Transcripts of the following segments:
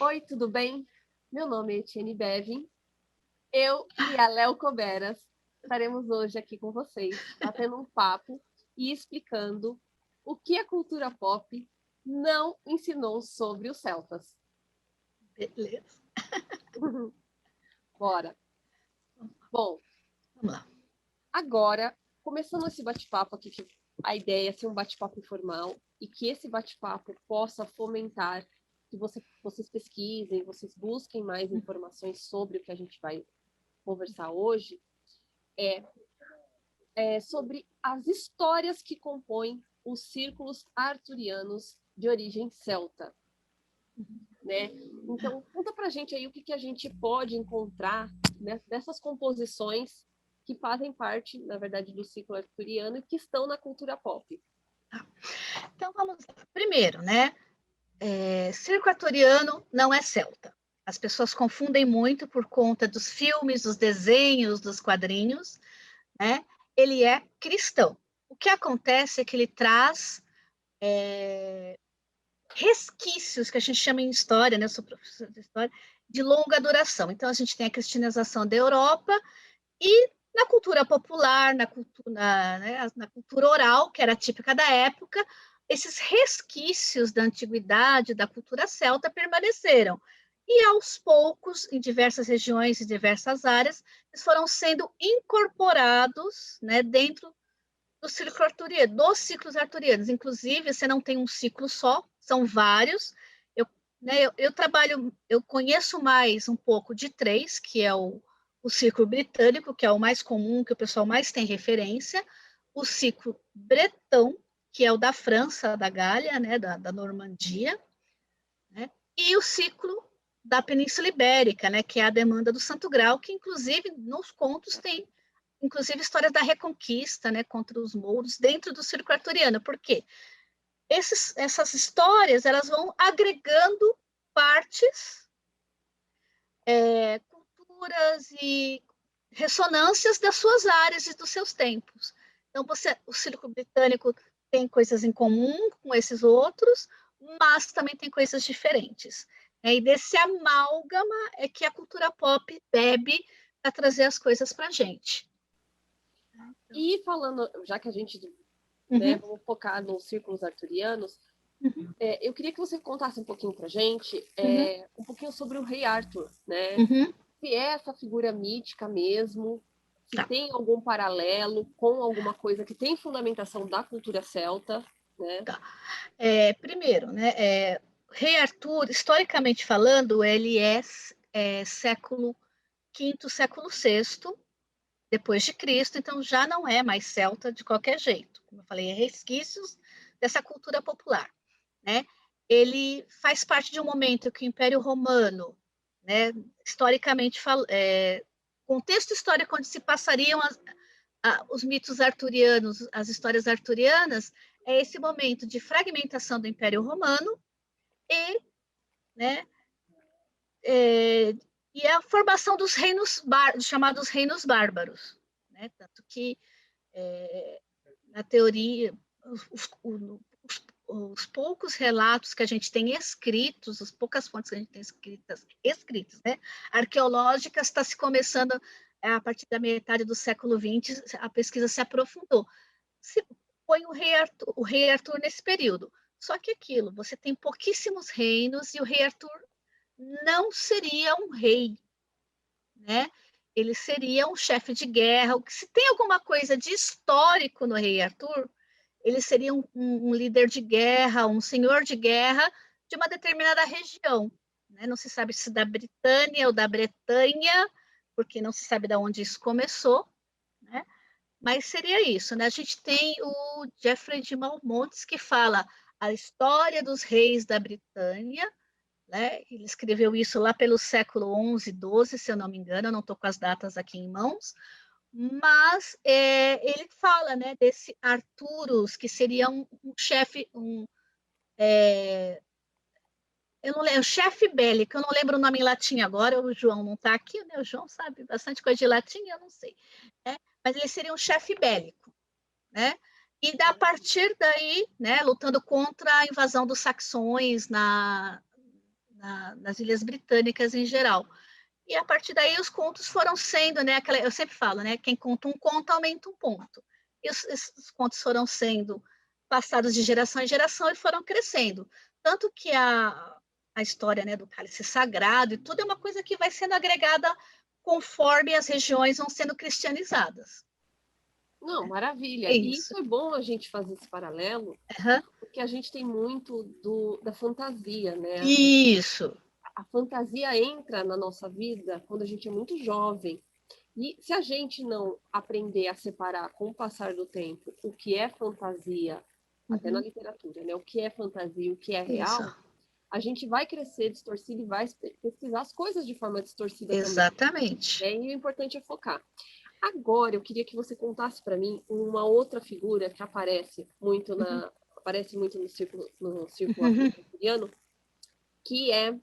Oi, tudo bem? Meu nome é Etienne Bevin. Eu e a Léo Coberas estaremos hoje aqui com vocês, batendo um papo e explicando o que a cultura pop não ensinou sobre os celtas. Beleza. Bora! Bom, Vamos lá. agora, começando esse bate-papo aqui, que a ideia é ser um bate-papo informal e que esse bate-papo possa fomentar que vocês pesquisem, vocês busquem mais informações sobre o que a gente vai conversar hoje, é sobre as histórias que compõem os círculos arturianos de origem celta, né? Então, conta pra gente aí o que a gente pode encontrar, né, dessas composições que fazem parte, na verdade, do ciclo arturiano e que estão na cultura pop. Então, vamos lá. Primeiro, né? Circo arturiano não é celta. As pessoas confundem muito por conta dos filmes, dos desenhos, dos quadrinhos, né? Ele é cristão. O que acontece é que ele traz resquícios, que a gente chama em história, né? Eu sou professora de história, de longa duração. Então, a gente tem a cristianização da Europa e na cultura popular, na cultura oral, que era típica da época, esses resquícios da antiguidade, da cultura celta, permaneceram. E, aos poucos, em diversas regiões e diversas áreas, eles foram sendo incorporados, né, dentro do ciclo arturiano, dos ciclos arturianos. Inclusive, você não tem um ciclo só, são vários. Eu conheço mais um pouco de três, que é o ciclo britânico, que é o mais comum, que o pessoal mais tem referência, o ciclo bretão, que é o da França, da Gália, né, da Normandia, né, e o ciclo da Península Ibérica, né, que é a demanda do Santo Grau, que inclusive nos contos tem inclusive histórias da Reconquista, né, contra os mouros, dentro do círculo arturiano. Por quê? Essas histórias elas vão agregando partes, culturas e ressonâncias das suas áreas e dos seus tempos. Então, o círculo britânico tem coisas em comum com esses outros, mas também tem coisas diferentes. E desse amálgama é que a cultura pop bebe para trazer as coisas para a gente. E falando, já que a gente, né, vamos focar nos círculos arturianos, eu queria que você contasse um pouquinho pra gente, um pouquinho sobre o rei Arthur, né? Se é essa figura mítica mesmo, se Tá. tem algum paralelo com alguma coisa que tem fundamentação da cultura celta, né? Tá. Primeiro, né, Rei Arthur, historicamente falando, ele é século V, século VI, depois de Cristo, então já não é mais celta de qualquer jeito. Como eu falei, é resquícios dessa cultura popular, né? Ele faz parte de um momento que o Império Romano, né, historicamente, contexto histórico onde se passariam os mitos arturianos, as histórias arturianas, é esse momento de fragmentação do Império Romano e, né, e a formação dos reinos chamados reinos bárbaros, né? Tanto que na teoria os poucos relatos que a gente tem escritos, as poucas fontes que a gente tem escritas, né, arqueológicas, está se começando a partir da metade do século XX, a pesquisa se aprofundou. Se põe o rei Arthur nesse período. Só que aquilo, você tem pouquíssimos reinos e o rei Arthur não seria um rei, né? Ele seria um chefe de guerra. Se tem alguma coisa de histórico no rei Arthur, ele seria um líder de guerra, um senhor de guerra de uma determinada região. Né? Não se sabe se da Britânia ou da Bretanha, porque não se sabe de onde isso começou, né? Mas seria isso, né? A gente tem o Geoffrey de Malmontes que fala a história dos reis da Britânia, né? Ele escreveu isso lá pelo século XI, XII, se eu não me engano, eu não estou com as datas aqui em mãos, mas ele fala, né, desse Arturus, que seria um chefe, eu não lembro, o chefe bélico, eu não lembro o nome em latim agora, o João não está aqui, né? O João sabe bastante coisa de latim, eu não sei, né? Mas ele seria um chefe bélico, né? E a partir daí, né, lutando contra a invasão dos saxões nas Ilhas Britânicas em geral. E a partir daí os contos foram sendo, né, eu sempre falo, né, quem conta um conto aumenta um ponto. E esses contos foram sendo passados de geração em geração e foram crescendo. Tanto que a história, né, do cálice sagrado e tudo é uma coisa que vai sendo agregada conforme as regiões vão sendo cristianizadas. Não, maravilha. É E isso. isso é bom a gente fazer esse paralelo, Uhum. porque a gente tem muito da fantasia, né? Isso. A fantasia entra na nossa vida quando a gente é muito jovem. E se a gente não aprender a separar com o passar do tempo o que é fantasia, até na literatura, né? O que é fantasia, o que é Isso. real, a gente vai crescer distorcido e vai pesquisar as coisas de forma distorcida também. Exatamente. E o importante é focar. Agora, eu queria que você contasse para mim uma outra figura que aparece muito no círculo arturiano, que é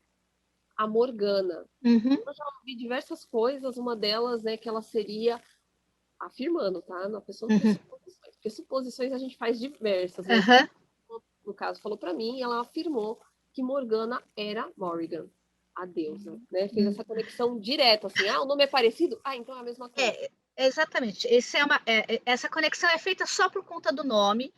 a Morgana. Eu já ouvi diversas coisas, uma delas é que ela seria, afirmando, tá? Não, pessoa pressuposições, porque suposições a gente faz diversas, mas no caso falou para mim, ela afirmou que Morgana era Morrigan, a deusa, né? Fez essa conexão direta, assim, o nome é parecido? Então é a mesma coisa. Exatamente. Essa conexão é feita só por conta do nome,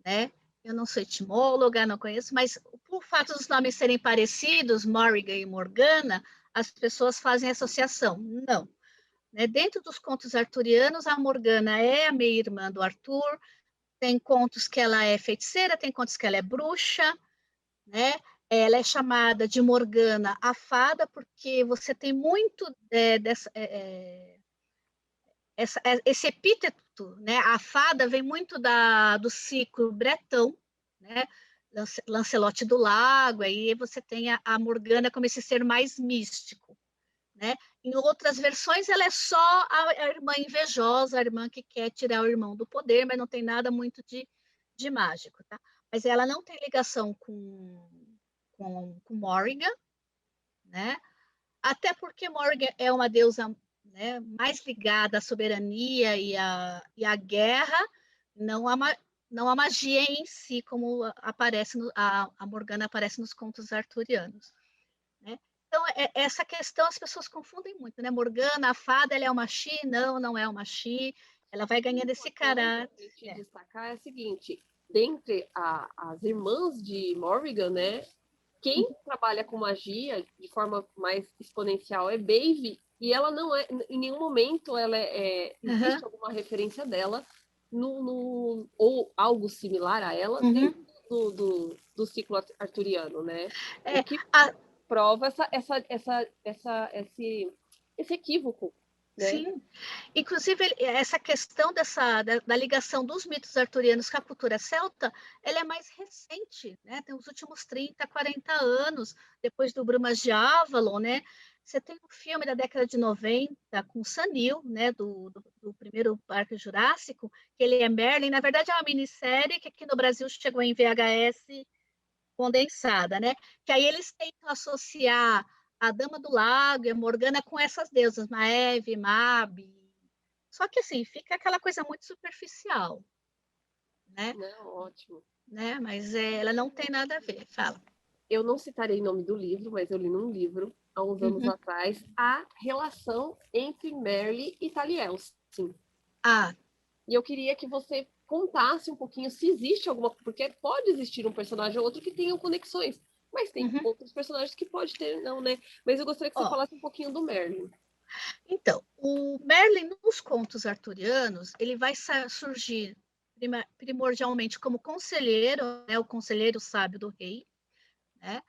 né? Eu não sou etimóloga, não conheço, mas por fato dos nomes serem parecidos, Morrigan e Morgana, as pessoas fazem associação. Não. Né? Dentro dos contos arturianos, a Morgana é a meia-irmã do Arthur, tem contos que ela é feiticeira, tem contos que ela é bruxa, né? Ela é chamada de Morgana a fada, porque você tem muito esse epíteto, né? A fada vem muito do ciclo bretão, né? Lancelote do Lago, aí você tem a Morgana como esse ser mais místico, né? Em outras versões, ela é só a irmã invejosa, a irmã que quer tirar o irmão do poder, mas não tem nada muito de mágico, tá? Mas ela não tem ligação com Morrigan, né? Até porque Morrigan é uma deusa, né, mais ligada à soberania e à guerra, não a magia em si, como aparece a Morgana aparece nos contos arturianos. Né? Então, essa questão as pessoas confundem muito, né? Morgana, a fada, ela é uma Xi? Não, não é uma Xi. Ela vai ganhando esse caráter. A gente destacar é o seguinte, dentre as irmãs de Morrigan, né? Quem trabalha com magia de forma mais exponencial é Baeve, e ela não é, em nenhum momento existe alguma referência dela ou algo similar a ela dentro do ciclo arturiano, né? O que prova esse equívoco, né? Sim, inclusive essa questão da ligação dos mitos arturianos com a cultura celta, ela é mais recente, né? Tem os últimos 30, 40 anos, depois do Brumas de Avalon, né? Você tem um filme da década de 90 com Sam Neill, né? Do primeiro Parque Jurássico, que ele é Merlin, na verdade é uma minissérie que aqui no Brasil chegou em VHS condensada, né? Que aí eles tentam associar a Dama do Lago e a Morgana com essas deusas, Maeve, Mab. Só que assim, fica aquela coisa muito superficial, né? Não, ótimo. Né? Mas ela não tem nada a ver. Fala. Eu não citarei o nome do livro, mas eu li num livro, há uns anos atrás, a relação entre Merle e Taliel. Sim. E eu queria que você contasse um pouquinho se existe alguma... Porque pode existir um personagem ou outro que tenham conexões, mas tem outros personagens que pode ter, não, né? Mas eu gostaria que você falasse um pouquinho do Merlin. Então, o Merlin, nos contos arturianos, ele vai surgir primordialmente como conselheiro, né, o conselheiro sábio do rei, né?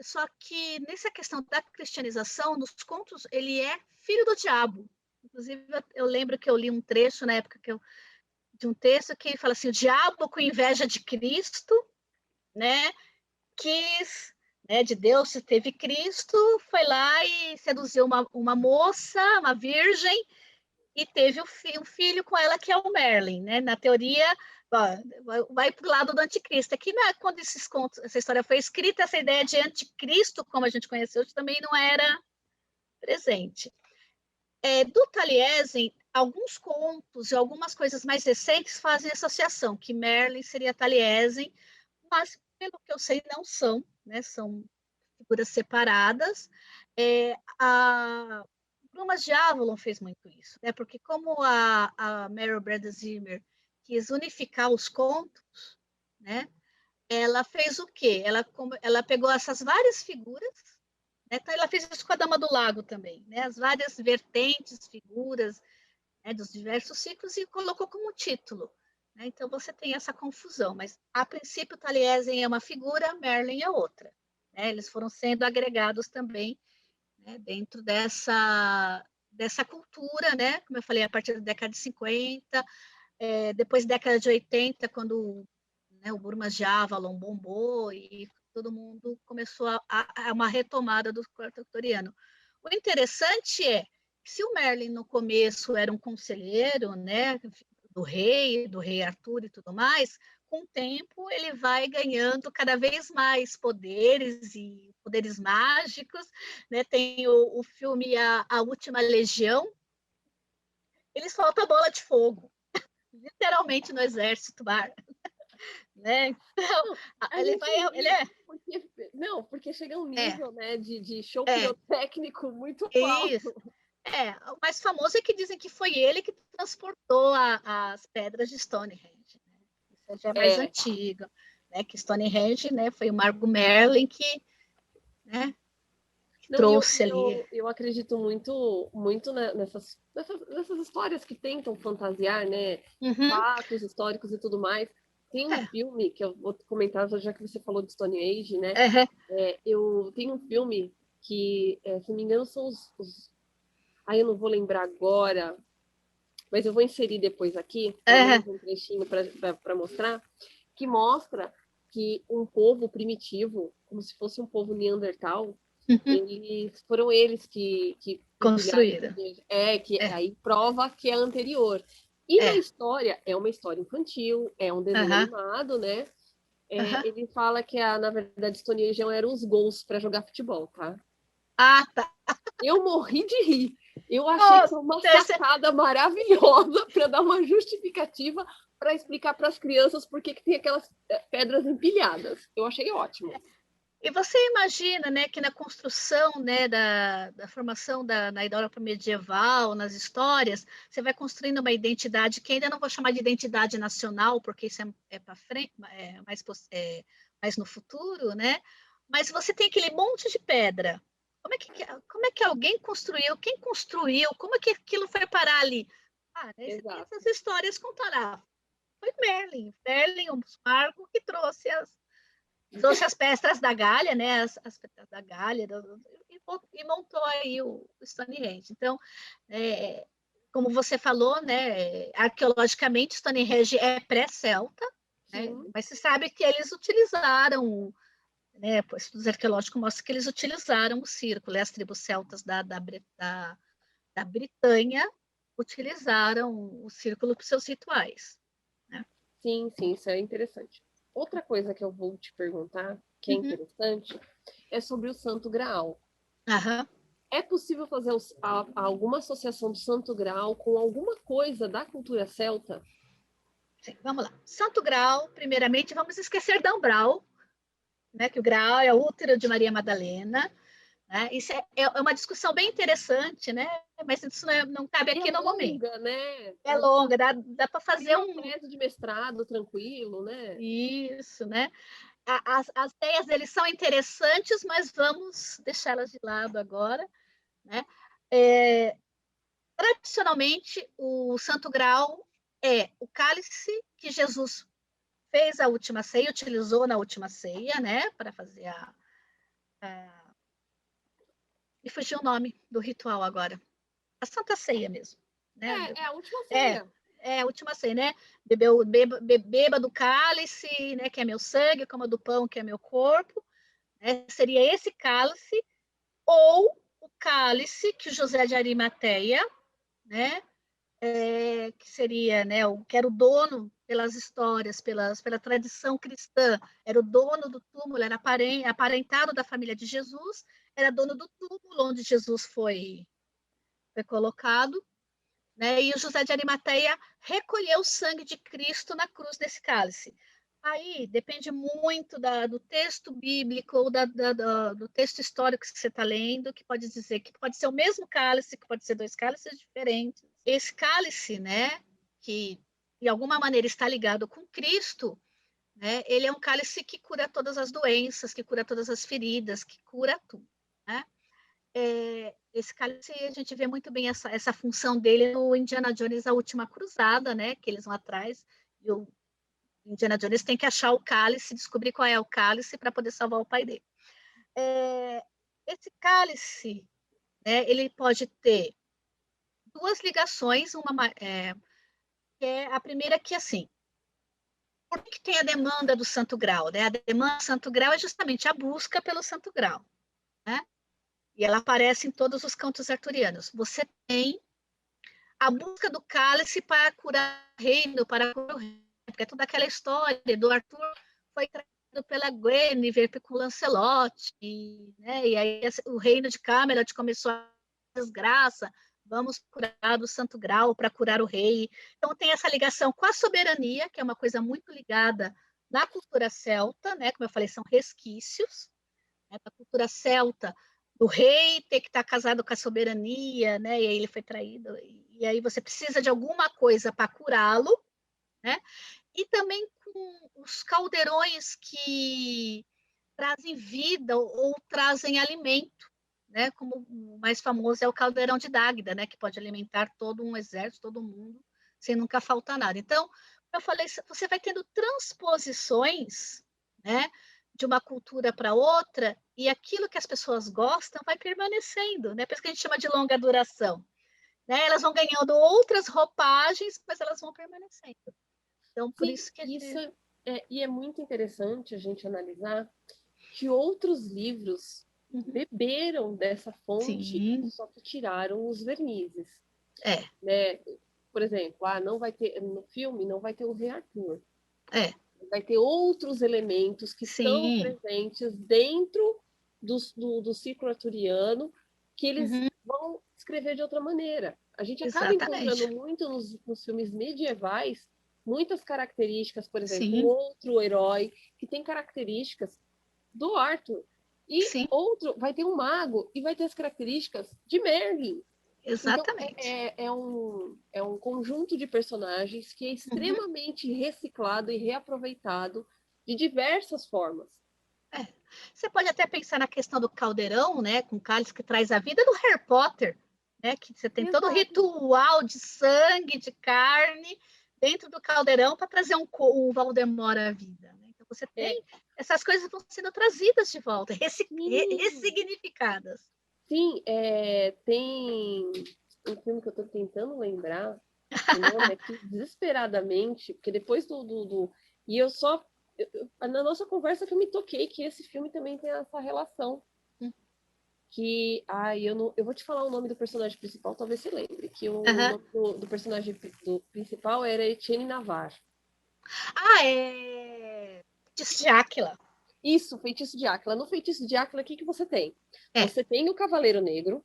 Só que nessa questão da cristianização, nos contos, ele é filho do diabo. Inclusive, eu lembro que eu li um trecho na época de um texto que fala assim: o diabo, com inveja de Cristo, né, quis, né, de Deus, teve Cristo, foi lá e seduziu uma moça, uma virgem, e teve um filho com ela, que é o Merlin. Né? Na teoria, vai para o lado do anticristo. Aqui, quando essa história foi escrita, essa ideia de anticristo, como a gente conheceu hoje, também não era presente. Do Taliesin, alguns contos e algumas coisas mais recentes fazem associação, que Merlin seria Taliesin, mas, pelo que eu sei, não são, né? São figuras separadas. A Brumas de Avalon fez muito isso, né? Porque como a Mary Breda Zimmer quis unificar os contos, né? Ela fez o quê? Ela pegou essas várias figuras, né? Então ela fez isso com a Dama do Lago também, né? As várias vertentes, figuras, né, dos diversos ciclos e colocou como título. Né? Então você tem essa confusão, mas a princípio Taliesin é uma figura, Merlin é outra. Né? Eles foram sendo agregados também, né, dentro dessa cultura, né? Como eu falei, a partir da década de 50, depois da década de 80, quando, né, o Brumas de Avalon bombou e todo mundo começou a uma retomada do quarto arturiano. O interessante é que se o Merlin no começo era um conselheiro, né, do rei Arthur e tudo mais, com o tempo ele vai ganhando cada vez mais poderes e poderes mágicos, né? Tem o filme a Última Legião, ele solta a bola de fogo, literalmente no exército, né? Então, Não, a ele gente vai, ele ri, porque, não, porque chega um é, nível, né, de show é, pirotécnico muito isso. alto. O mais famoso é que dizem que foi ele que transportou as pedras de Stonehenge. Né? Isso já é mais É, antigo, né? Que Stonehenge, né, foi o Marco Merlin né, que não, trouxe ali. eu acredito muito nessas histórias que tentam fantasiar, né, Uhum, fatos históricos e tudo mais. Tem um é, filme que eu vou comentar, já que você falou de Stone Age, né? é, Eu tenho um filme que, se não me engano, são os. Aí eu não vou lembrar agora, mas eu vou inserir depois aqui, pelo é, menos um trechinho para mostrar, que mostra que um povo primitivo, como se fosse um povo Neandertal, uhum, foram eles que empilharam construída. que É, aí prova que é anterior. E na é, história, é uma história infantil, é um desenho aham, animado, né? aham. Ele fala que, na verdade, Stone Age eram os gols para jogar futebol, tá? Ah, tá. Eu morri de rir. Eu achei que Oh, foi uma esse, sacada maravilhosa para dar uma justificativa para explicar para as crianças por que tem aquelas pedras empilhadas. Eu achei ótimo. E você imagina, né, que na construção, né, da formação na Europa medieval, nas histórias, você vai construindo uma identidade que ainda não vou chamar de identidade nacional, porque isso é para frente, mais no futuro, né? Mas você tem aquele monte de pedra. Como é que alguém construiu? Quem construiu? Como é que aquilo foi parar ali? Né, você tem Exato. essas histórias contar. Foi Merlin, o Marco, que trouxe as pedras da Galha, né, as pedras da Galha, e montou aí o Stonehenge. Então, como você falou, né, arqueologicamente, Stonehenge é pré-celta, né, Sim, mas se sabe que eles utilizaram, né, estudos arqueológicos mostram que eles utilizaram o círculo, as tribos celtas da Bretanha utilizaram o círculo para seus rituais. Né? sim, isso é interessante. Outra coisa que eu vou te perguntar, que é Uhum. interessante, é sobre o Santo Graal. Aham. É possível fazer alguma associação do Santo Graal com alguma coisa da cultura celta? Sim, vamos lá. Santo Grau, primeiramente, vamos esquecer Dão Brau, né, que o Graal é o útero de Maria Madalena. Né? Isso é uma discussão bem interessante, né? Mas isso não cabe E é aqui no momento. longa, né? É longa, dá para fazer Seria uma um. tese de mestrado tranquilo, né? Isso, né? As ideias deles são interessantes, mas vamos deixá-las de lado agora. Né? Tradicionalmente, o Santo Grau é o cálice que Jesus fez a última ceia, utilizou na última ceia, né? Para fazer me fugiu o nome do ritual agora. A Santa Ceia mesmo. Né? É a última É, ceia. é a última ceia, né? Beba do cálice, né? Que é meu sangue, coma do pão, que é meu corpo. Né? Seria esse cálice, ou o cálice que José de Arimateia, né? Que seria, né? Que era o dono pelas histórias, pela tradição cristã, era o dono do túmulo, era aparentado da família de Jesus, era dono do túmulo onde Jesus foi colocado, né? E o José de Arimateia recolheu o sangue de Cristo na cruz desse cálice. Aí depende muito do texto bíblico ou do texto histórico que você está lendo, que pode dizer que pode ser o mesmo cálice, que pode ser dois cálices diferentes. Esse cálice, né, que de alguma maneira está ligado com Cristo, né, ele é um cálice que cura todas as doenças, que cura todas as feridas, que cura tudo, né? Esse cálice, a gente vê muito bem essa função dele no Indiana Jones, a Última Cruzada, né, que eles vão atrás, e o Indiana Jones tem que achar o cálice, descobrir qual é o cálice para poder salvar o pai dele. Esse cálice, né, ele pode ter duas ligações, que é a primeira que, assim, por que tem a demanda do Santo Grau? Né? A demanda do Santo Grau é justamente a busca pelo Santo Grau, né? E ela aparece em todos os cantos arturianos. Você tem a busca do cálice para curar o reino, para curar o reino, porque toda aquela história do Arthur foi trazido pela Guinevere com Lancelot, né? E aí o reino de Camelot começou a desgraça, vamos curar do Santo Grau para curar o rei. Então tem essa ligação com a soberania, que é uma coisa muito ligada na cultura celta, né? Como eu falei, são resquícios, né, da cultura celta, do rei ter que estar casado com a soberania, né? E aí ele foi traído, e aí você precisa de alguma coisa para curá-lo, né? E também com os caldeirões que trazem vida ou trazem alimento, né? Como o mais famoso é o caldeirão de Dágda, né? Que pode alimentar todo um exército, todo mundo, sem nunca faltar nada. Então, eu falei, você vai tendo transposições, né? De uma cultura para outra, e aquilo que as pessoas gostam vai permanecendo, né? Por isso que a gente chama de longa duração. Né? Elas vão ganhando outras roupagens, mas elas vão permanecendo. Então, por Sim, isso que e é muito interessante a gente analisar que outros livros beberam dessa fonte, sim, só que tiraram os vernizes. é, Né? Por exemplo, não vai ter no filme não vai ter o Rei Arthur. Vai ter outros elementos que estão sim, presentes dentro do ciclo arturiano que eles vão escrever de outra maneira. A gente acaba encontrando exatamente, muito nos filmes medievais muitas características, por exemplo, um sim, outro herói que tem características do Arthur. E sim, outro vai ter um mago e vai ter as características de Merlin. Então, exatamente. é um conjunto de personagens que é extremamente reciclado e reaproveitado de diversas formas. É. Você pode até pensar na questão do caldeirão, né, com cálice que traz a vida do Harry Potter, né, que você tem todo o Exato. ritual de sangue, de carne, dentro do caldeirão para trazer um Voldemort à vida. Né? Então você tem essas coisas vão sendo trazidas de volta, ressignificadas. Sim, tem um filme que eu estou tentando lembrar o nome aqui desesperadamente, porque depois e eu só na nossa conversa que eu me toquei que esse filme também tem essa relação que eu vou te falar o nome do personagem principal, talvez você lembre, que o nome do personagem principal era Etienne Navarre. Feitiço de Áquila. Isso, Feitiço de Áquila. No Feitiço de Áquila, o que você tem? É. Você tem o Cavaleiro Negro.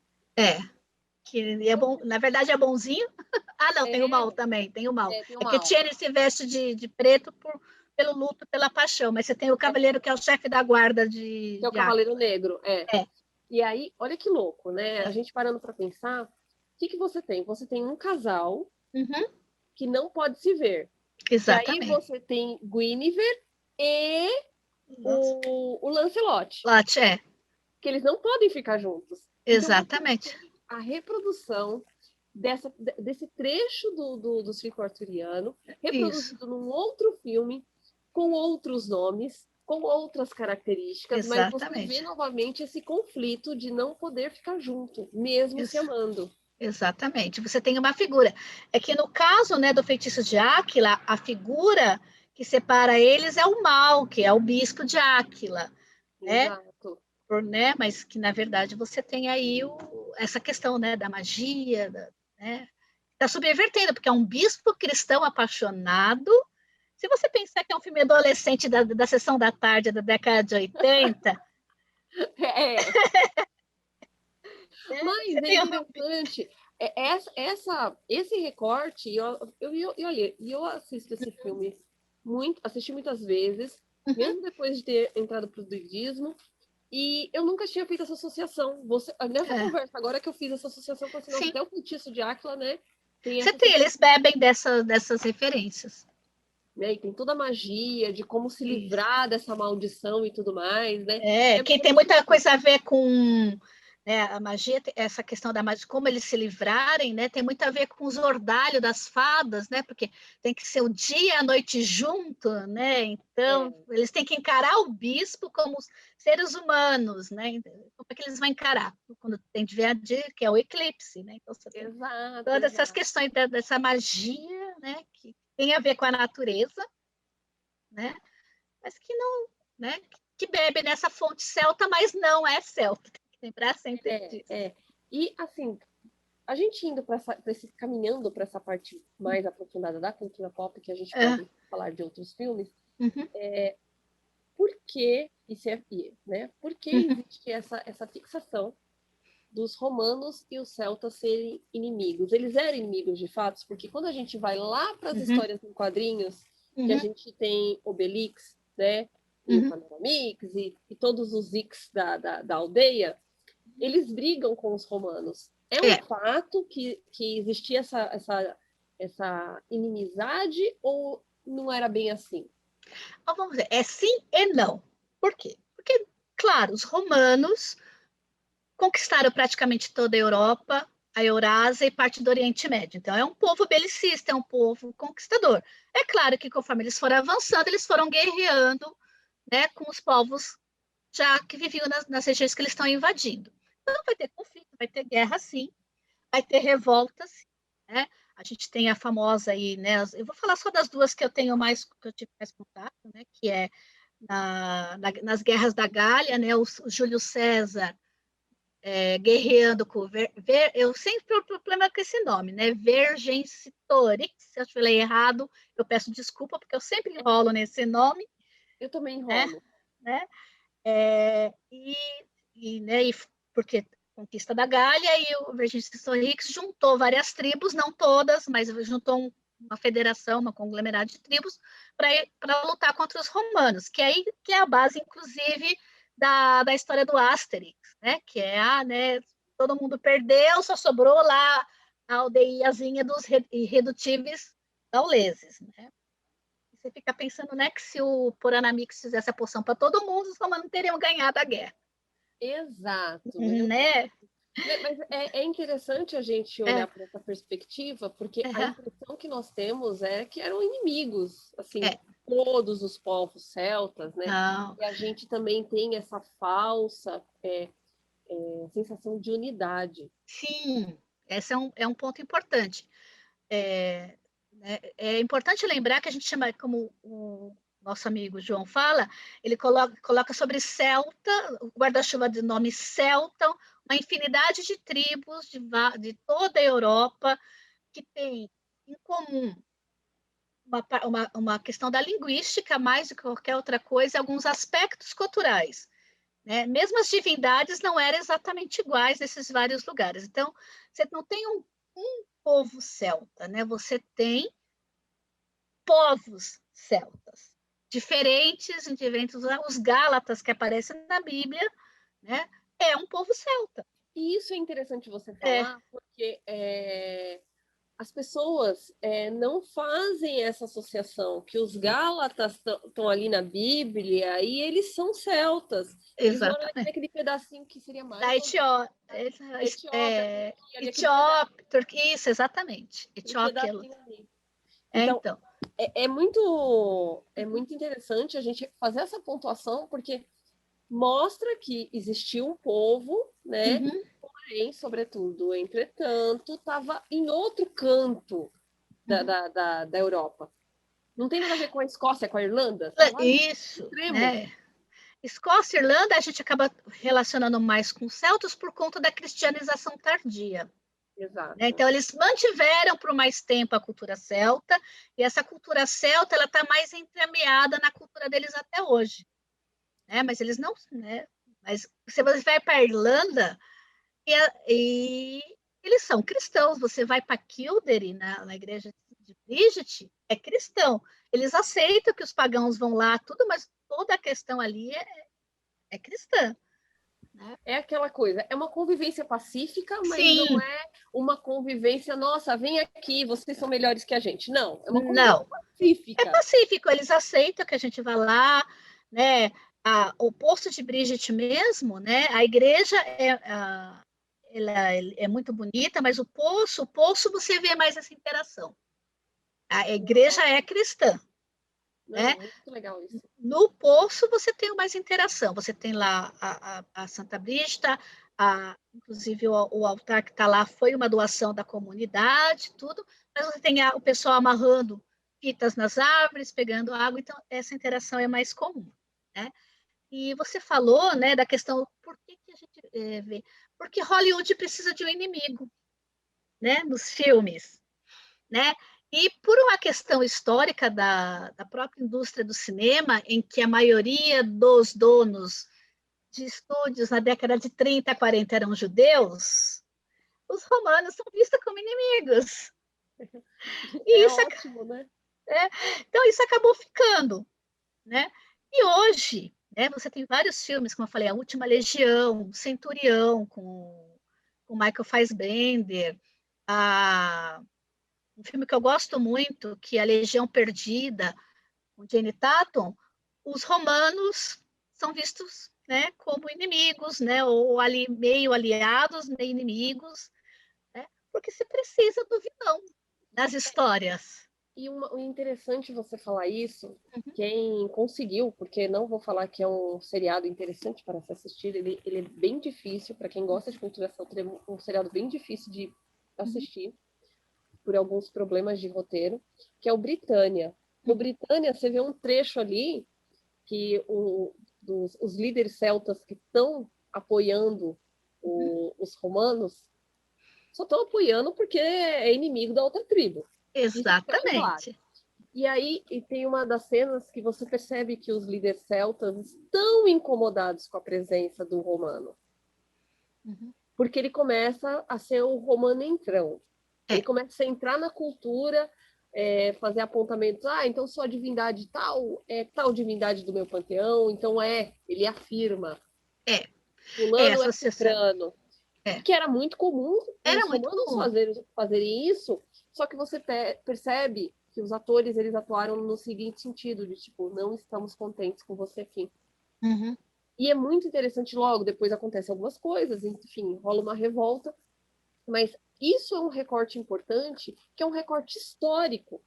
Que é bom, na verdade é bonzinho. Não, tem o mal também, tem o mal. Tem o que mal. Etienne se veste de preto pelo luto, pela paixão, mas você tem o Cavaleiro que é o chefe da guarda que é o Cavaleiro Negro, E aí, olha que louco, né? A gente parando para pensar, o que você tem? Você tem um casal que não pode se ver. Exatamente. E aí você tem Guinevere e o Lancelot. Que eles não podem ficar juntos. Exatamente. Então, a reprodução desse trecho do ciclo arturiano, reproduzido num outro filme, com outros nomes, com outras características, mas você vê novamente esse conflito de não poder ficar junto, mesmo se amando. Exatamente. Você tem uma figura. É que no caso, né, do Feitiço de Áquila, a figura que separa eles é o mal, que é o bispo de Áquila, né? Exato. Né? Mas que na verdade você tem aí essa questão, né, da magia, né? Está subvertendo, porque é um bispo cristão apaixonado. Se você pensar que é um filme adolescente da sessão da tarde da década de 80. Mas é interessante. Esse recorte, eu assisto esse filme assisti muitas vezes, mesmo depois de ter entrado para o budismo, e eu nunca tinha feito essa associação. Nessa conversa, agora que eu fiz essa associação, eu falei assim, até o feitiço de Áquila, né? Eles bebem dessas referências. Né? E tem toda a magia de como se livrar dessa maldição e tudo mais, né? Que tem muita coisa a ver com, né, a magia, essa questão da magia, como eles se livrarem, né? Tem muito a ver com os ordalhos das fadas, né? Porque tem que ser o dia e a noite junto, né? Então, eles têm que encarar o bispo como seres humanos, né? Como é que eles vão encarar? Quando tem de ver que é o eclipse, né? Então, você tem todas essas questões dessa magia, né? Que tem a ver com a natureza, né? Mas que não, né? Que bebe nessa fonte celta, mas não é celta. Tem que lembrar sempre disso. E, assim, a gente indo caminhando para essa parte mais aprofundada da cultura pop, que a gente pode falar de outros filmes, por que por que existe essa fixação dos romanos e os celtas serem inimigos? Eles eram inimigos de fato, porque quando a gente vai lá para as histórias em quadrinhos, que a gente tem Obelix, né? E o Panoramix e todos os Ix da aldeia, eles brigam com os romanos. É um fato que existia essa inimizade ou não era bem assim? Vamos dizer, sim e não. Por quê? Porque, claro, os romanos conquistaram praticamente toda a Europa, a Eurásia e parte do Oriente Médio. Então, é um povo belicista, é um povo conquistador. É claro que, conforme eles foram avançando, eles foram guerreando, né, com os povos já que viviam nas regiões que eles estão invadindo. Então, vai ter conflito, vai ter guerra, sim, vai ter revoltas, né? A gente tem a famosa aí, né? Eu vou falar só das duas que eu tive mais contato, né? Que é nas guerras da Gália, né? O Júlio César guerreando com eu sempre tenho problema com esse nome, né? Vercingetorix. Se eu falei errado, eu peço desculpa porque eu sempre enrolo nesse nome. Eu também enrolo, né? E porque conquista da Gália e o Vercingetorix juntou várias tribos, não todas, mas juntou uma federação, uma conglomerado de tribos para lutar contra os romanos, que é a base, inclusive, da história do Asterix, né? Que é né, todo mundo perdeu, só sobrou lá a aldeiazinha dos irredutíveis gauleses, né? Você fica pensando, né, que se o Poranamix fizesse a poção para todo mundo, os romanos não teriam ganhado a guerra. Exato. Né? Mas é interessante a gente olhar para essa perspectiva, porque a impressão que nós temos é que eram inimigos, assim, todos os povos celtas, né? Não. E a gente também tem essa falsa sensação de unidade. Sim, esse é um ponto importante. É importante lembrar que a gente chama, como o nosso amigo João fala, ele coloca sobre celta, o guarda-chuva de nome celta, uma infinidade de tribos de toda a Europa que tem em comum uma questão da linguística, mais do que qualquer outra coisa, alguns aspectos culturais. Né? Mesmo as divindades não eram exatamente iguais nesses vários lugares. Então, você não tem um povo celta, né? Você tem povos celtas, diferentes. Os Gálatas que aparecem na Bíblia, né? É um povo celta. E isso é interessante você falar, porque as pessoas não fazem essa associação, que os Gálatas estão ali na Bíblia e eles são celtas. Eles moram naquele pedacinho que seria mais... Da Etiópia. Etiópia, isso, exatamente. Etiópia. Então, é muito interessante a gente fazer essa pontuação, porque mostra que existiu um povo, né? Porém, sobretudo, entretanto, estava em outro canto da Europa. Não tem nada a ver com a Escócia, com a Irlanda? Isso, né? Escócia e Irlanda a gente acaba relacionando mais com os celtas por conta da cristianização tardia. Exato. Né? Então, eles mantiveram por mais tempo a cultura celta, e essa cultura celta ela está mais entremeada na cultura deles até hoje. Né? Mas eles não... Né? Mas você vai para a Irlanda e eles são cristãos. Você vai para Kildare, na igreja de Brígide é cristão. Eles aceitam que os pagãos vão lá, tudo, mas toda a questão ali é cristã. Né? É aquela coisa, é uma convivência pacífica, mas Sim. não é uma convivência, nossa, vem aqui, vocês são melhores que a gente. Não, é uma convivência pacífica. É pacífico, eles aceitam que a gente vá lá, né? O posto de Brígide mesmo, né? A igreja ela é muito bonita, mas o poço você vê mais essa interação. A igreja é cristã. Não, né? é muito legal isso. No poço você tem mais interação. Você tem lá a Santa Brígida, inclusive o altar que está lá foi uma doação da comunidade, tudo, mas você tem o pessoal amarrando fitas nas árvores, pegando água, então essa interação é mais comum. Né? E você falou, né, da questão, por que a gente vê? Porque Hollywood precisa de um inimigo, né, nos filmes, né? E por uma questão histórica da própria indústria do cinema, em que a maioria dos donos de estúdios na década de 30, 40 eram judeus, os romanos são vistos como inimigos. E isso ótimo, né? Então isso acabou ficando, né? E hoje, né, você tem vários filmes, como eu falei, A Última Legião, Centurião, com Michael Fassbender, um filme que eu gosto muito, que é A Legião Perdida, com Jane Tatum, os romanos são vistos, né, como inimigos, né, ou ali meio aliados, meio inimigos, né, porque se precisa do vilão nas histórias. E o interessante você falar isso, quem conseguiu, porque não vou falar que é um seriado interessante para se assistir, ele é bem difícil, para quem gosta de cultura celta, é um seriado bem difícil de assistir, por alguns problemas de roteiro, que é o Britânia. No Britânia, você vê um trecho ali que os líderes celtas que estão apoiando os romanos só estão apoiando porque é inimigo da outra tribo. Exatamente. E aí e tem uma das cenas que você percebe que os líderes celtas estão incomodados com a presença do romano. Porque ele começa a ser o romano entrão. Ele começa a entrar na cultura, fazer apontamentos. Então só a divindade tal é tal divindade do meu panteão. Então ele afirma. Fulano é cicrano. Que era muito comum os romanos fazerem isso, só que você percebe que os atores eles atuaram no seguinte sentido, de tipo, não estamos contentes com você aqui. E é muito interessante, logo depois acontecem algumas coisas, enfim, rola uma revolta, mas isso é um recorte importante, que é um recorte histórico.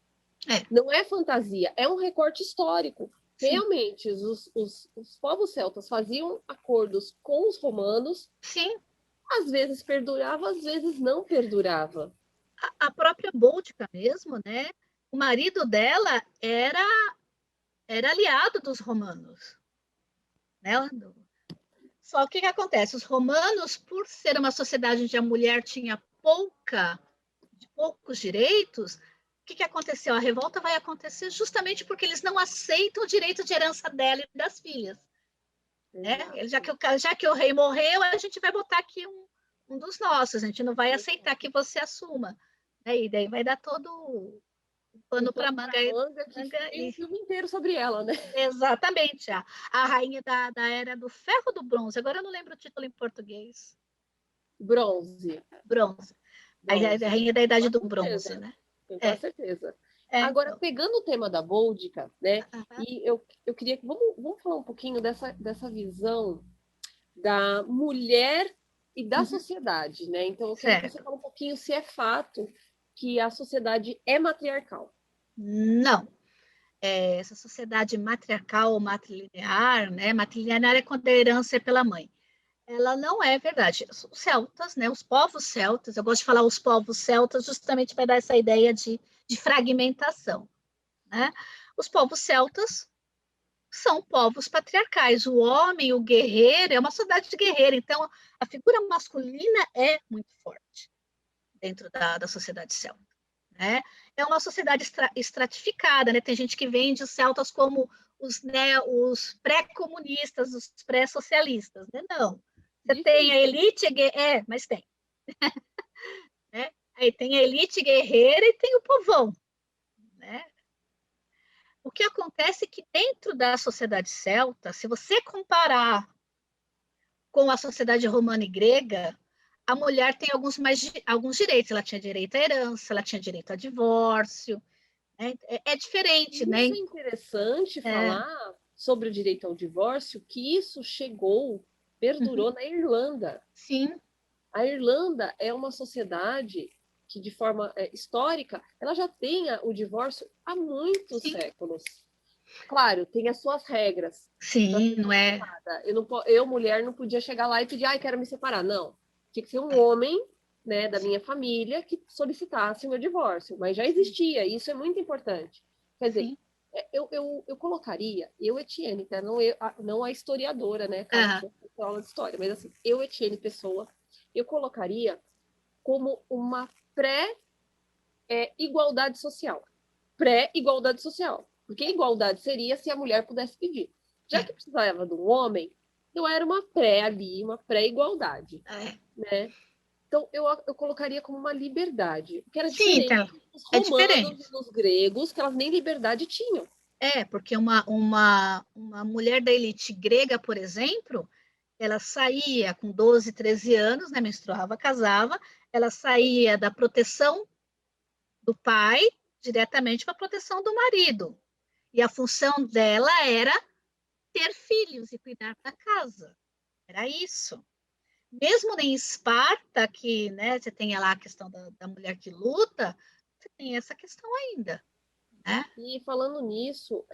Não é fantasia, é um recorte histórico. Sim. Realmente, os povos celtas faziam acordos com os romanos. Sim. Às vezes perdurava, às vezes não perdurava. A própria Boudica mesmo, né? O marido dela era aliado dos romanos. Né? Só que acontece? Os romanos, por ser uma sociedade onde a mulher tinha poucos direitos, o que aconteceu? A revolta vai acontecer justamente porque eles não aceitam o direito de herança dela e das filhas. Né? Já que o rei morreu, a gente vai botar aqui um dos nossos, a gente não vai aceitar que você assuma. Né? E daí vai dar todo o pano para manga. E um filme inteiro sobre ela, né? Exatamente. A rainha da Era do Ferro ou do Bronze, agora eu não lembro o título em português. Bronze. A rainha da Idade do Bronze, né? Com certeza. Agora, então, pegando o tema da Boudica, né? E eu queria que vamos falar um pouquinho dessa visão da mulher e da sociedade, né? Então, eu quero que você fale um pouquinho se é fato que a sociedade é matriarcal. Não. Essa sociedade matriarcal ou matrilinear, né? Matrilinear é quando a herança é pela mãe. Ela não é verdade. Os celtas, né? Os povos celtas, eu gosto de falar os povos celtas justamente para dar essa ideia de fragmentação. Né? Os povos celtas são povos patriarcais. O homem, o guerreiro, é uma sociedade de guerreiro. Então, a figura masculina é muito forte dentro da sociedade celta. Né? É uma sociedade estratificada. Né? Tem gente que vende os celtas como os pré-comunistas, os pré-socialistas. Né? Não. Você tem a elite... mas tem. Né? Aí tem a elite guerreira e tem o povão. né? O que acontece é que dentro da sociedade celta, se você comparar com a sociedade romana e grega, a mulher tem alguns direitos. Ela tinha direito à herança, ela tinha direito a divórcio. Né? É diferente, E isso né? é interessante É, falar sobre o direito ao divórcio, que isso chegou, uhum, perdurou na Irlanda. sim, A Irlanda é uma sociedade que, de forma histórica, ela já tem o divórcio há muitos sim, séculos. Claro, tem as suas regras para sim, ser não é? separada. Eu, mulher, não podia chegar lá e pedir, ai, quero me separar. Não. Tinha que ser um homem, né, da minha família que solicitasse o meu divórcio. Mas já Sim, existia, e isso é muito importante. Quer dizer, sim. eu colocaria, eu, Etienne, tá? Não a historiadora, né, caso Aham, fosse aula de história, mas assim, eu, Etienne Pessoa, eu colocaria como uma pré-igualdade social. Pré-igualdade social. Porque igualdade seria se a mulher pudesse pedir. Já é, que precisava de um homem, então era uma pré ali, uma pré-igualdade, é. né? Então eu colocaria como uma liberdade, que era Sim, diferente então, dos é romanos e diferente. dos gregos, que elas nem liberdade tinham. É, porque uma mulher da elite grega, por exemplo, ela saía com 12, 13 anos, né, menstruava, casava, ela saía da proteção do pai diretamente para a proteção do marido. E a função dela era ter filhos e cuidar da casa. Era isso. Mesmo em Esparta, que né, você tem lá a questão da mulher que luta, você tem essa questão ainda. Né? E falando nisso,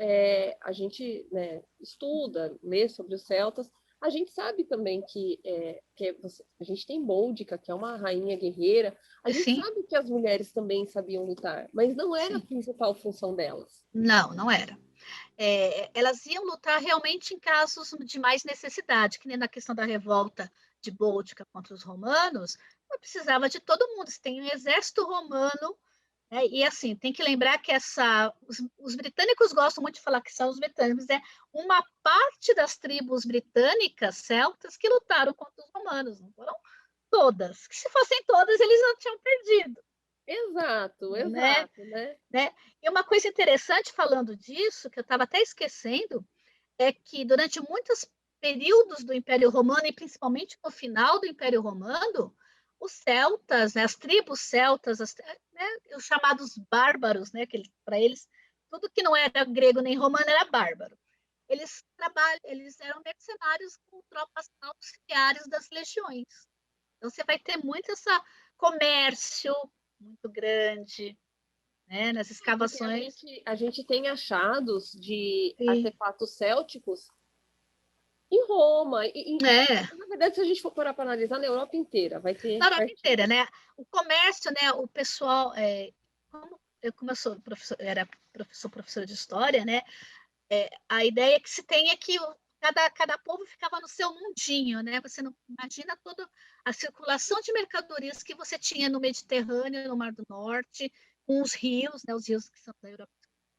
a gente né, estuda, lê sobre os celtas. A gente sabe também a gente tem Boudica, que é uma rainha guerreira. A gente Sim, sabe que as mulheres também sabiam lutar, mas não era a sim. principal função delas. Não, não era. Elas iam lutar realmente em casos de mais necessidade, que nem na questão da revolta de Boudica contra os romanos, não precisava de todo mundo. Você tem um exército romano, né, e assim, tem que lembrar que os britânicos gostam muito de falar que são os britânicos, é uma parte das tribos britânicas, celtas, que lutaram contra os romanos, não foram todas, que se fossem todas, eles não tinham perdido. Exato, Né? exato, né? Né? E uma coisa interessante falando disso, que eu estava até esquecendo, é que durante muitos períodos do Império Romano, e principalmente no final do Império Romano, os celtas, né, as tribos celtas, né, os chamados bárbaros, né, para eles, tudo que não era grego nem romano era bárbaro. Eles eram mercenários com tropas auxiliares das legiões. Então você vai ter muito esse comércio muito grande, né, nas Porque a escavações. gente, a gente tem achados de E, artefatos célticos em Roma. é, Na verdade, se a gente for parar para analisar, na Europa inteira vai ter na Europa inteira, artigos. né? O comércio, né? O pessoal, como eu era professora de história, né? A ideia que se tem é que cada povo ficava no seu mundinho, né? Você não imagina toda a circulação de mercadorias que você tinha no Mediterrâneo, no Mar do Norte, com os rios, né? Os rios que são da Europa,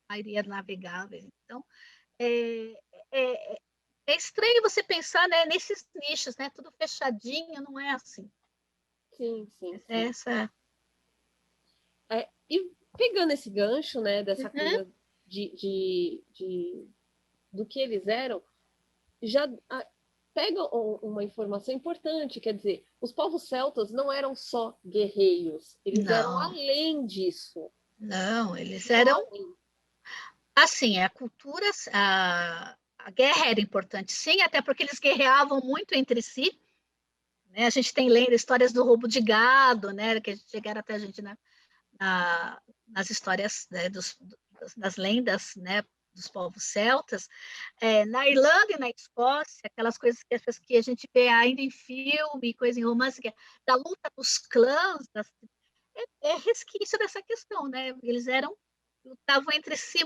a maioria navegáveis. Então, é, é, é estranho você pensar, né, nesses nichos, né? Tudo fechadinho, não é assim. Sim, sim, sim. Essa. E pegando esse gancho, né, dessa Uhum. coisa do que eles eram, já pega uma informação importante, quer dizer, os povos celtas não eram só guerreiros, eles eram Não, além disso. não, eles Eles iam eram além. assim, a cultura, a guerra era importante, sim, até porque eles guerreavam muito entre si, né? A gente tem lendo histórias do roubo de gado, né? Que chegaram até a gente nas histórias, né, das lendas, né? Dos povos celtas, na Irlanda e na Escócia, aquelas coisas que a gente vê ainda em filme, coisa em romance, que é da luta dos clãs, é resquício dessa questão, né? Eles lutavam entre si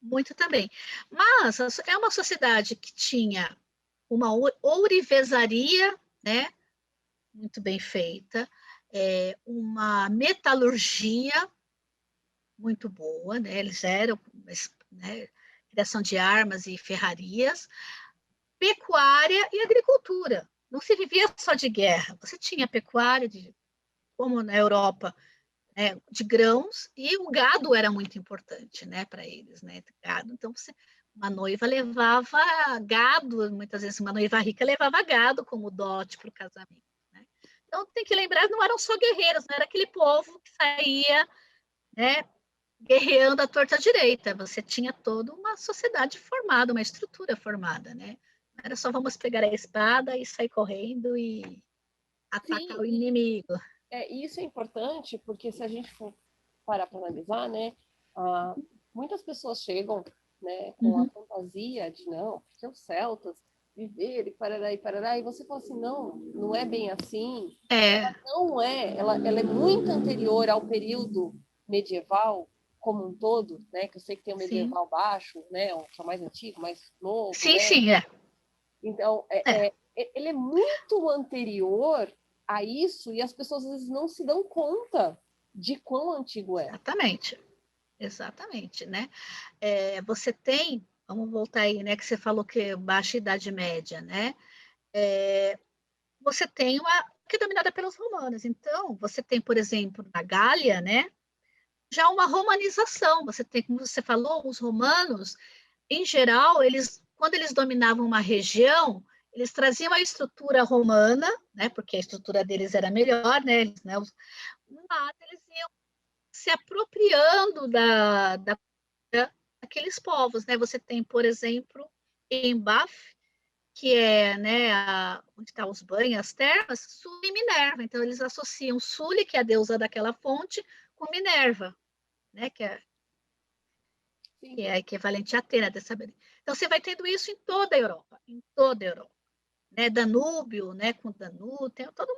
muito também. Mas é uma sociedade que tinha uma ourivesaria, né? Muito bem feita, uma metalurgia muito boa, né? Eles eram, né, criação de armas e ferrarias, pecuária e agricultura. Não se vivia só de guerra, você tinha pecuária, como na Europa, né, de grãos, e o gado era muito importante, né, para eles, né, gado. Então, uma noiva levava gado, muitas vezes uma noiva rica levava gado como dote para o casamento, né? Então, tem que lembrar, não eram só guerreiros, não era aquele povo que saía, né, guerreando à torta direita. Você tinha toda uma sociedade formada, uma estrutura formada, né? Não era só vamos pegar a espada e sair correndo e atacar Sim, o inimigo. isso é importante, porque se a gente for parar para analisar, né, ah, muitas pessoas chegam, né, com a Uhum. fantasia de não, porque os celtas viveram e parará, e você fala assim, não, não é bem assim, É, não é, ela é muito anterior ao período medieval como um todo, né, que eu sei que tem o sim. medieval baixo, né, o que é o mais antigo, mais novo, Sim, né, sim, é. então, É, ele é muito anterior a isso e as pessoas às vezes não se dão conta de quão antigo é. exatamente. Exatamente, né? Você tem, vamos voltar aí, né? Que você falou que baixa Idade Média, né? Você tem uma que é dominada pelos romanos. Então, você tem, por exemplo, na Gália, né? Já uma romanização. Você tem, como você falou, os romanos, em geral, quando eles dominavam uma região, eles traziam a estrutura romana, né? Porque a estrutura deles era melhor, né? Mas eles iam se apropriando daqueles povos, né? Você tem, por exemplo, em Baf, que é, né, onde estão os banhos, as termas, Sul e Minerva. Então, eles associam Sule, que é a deusa daquela fonte, com Minerva, né, que Sim. é equivalente a Atena dessa. Então, você vai tendo isso em toda a Europa, né? Danúbio, né, com Danúbio, tem todas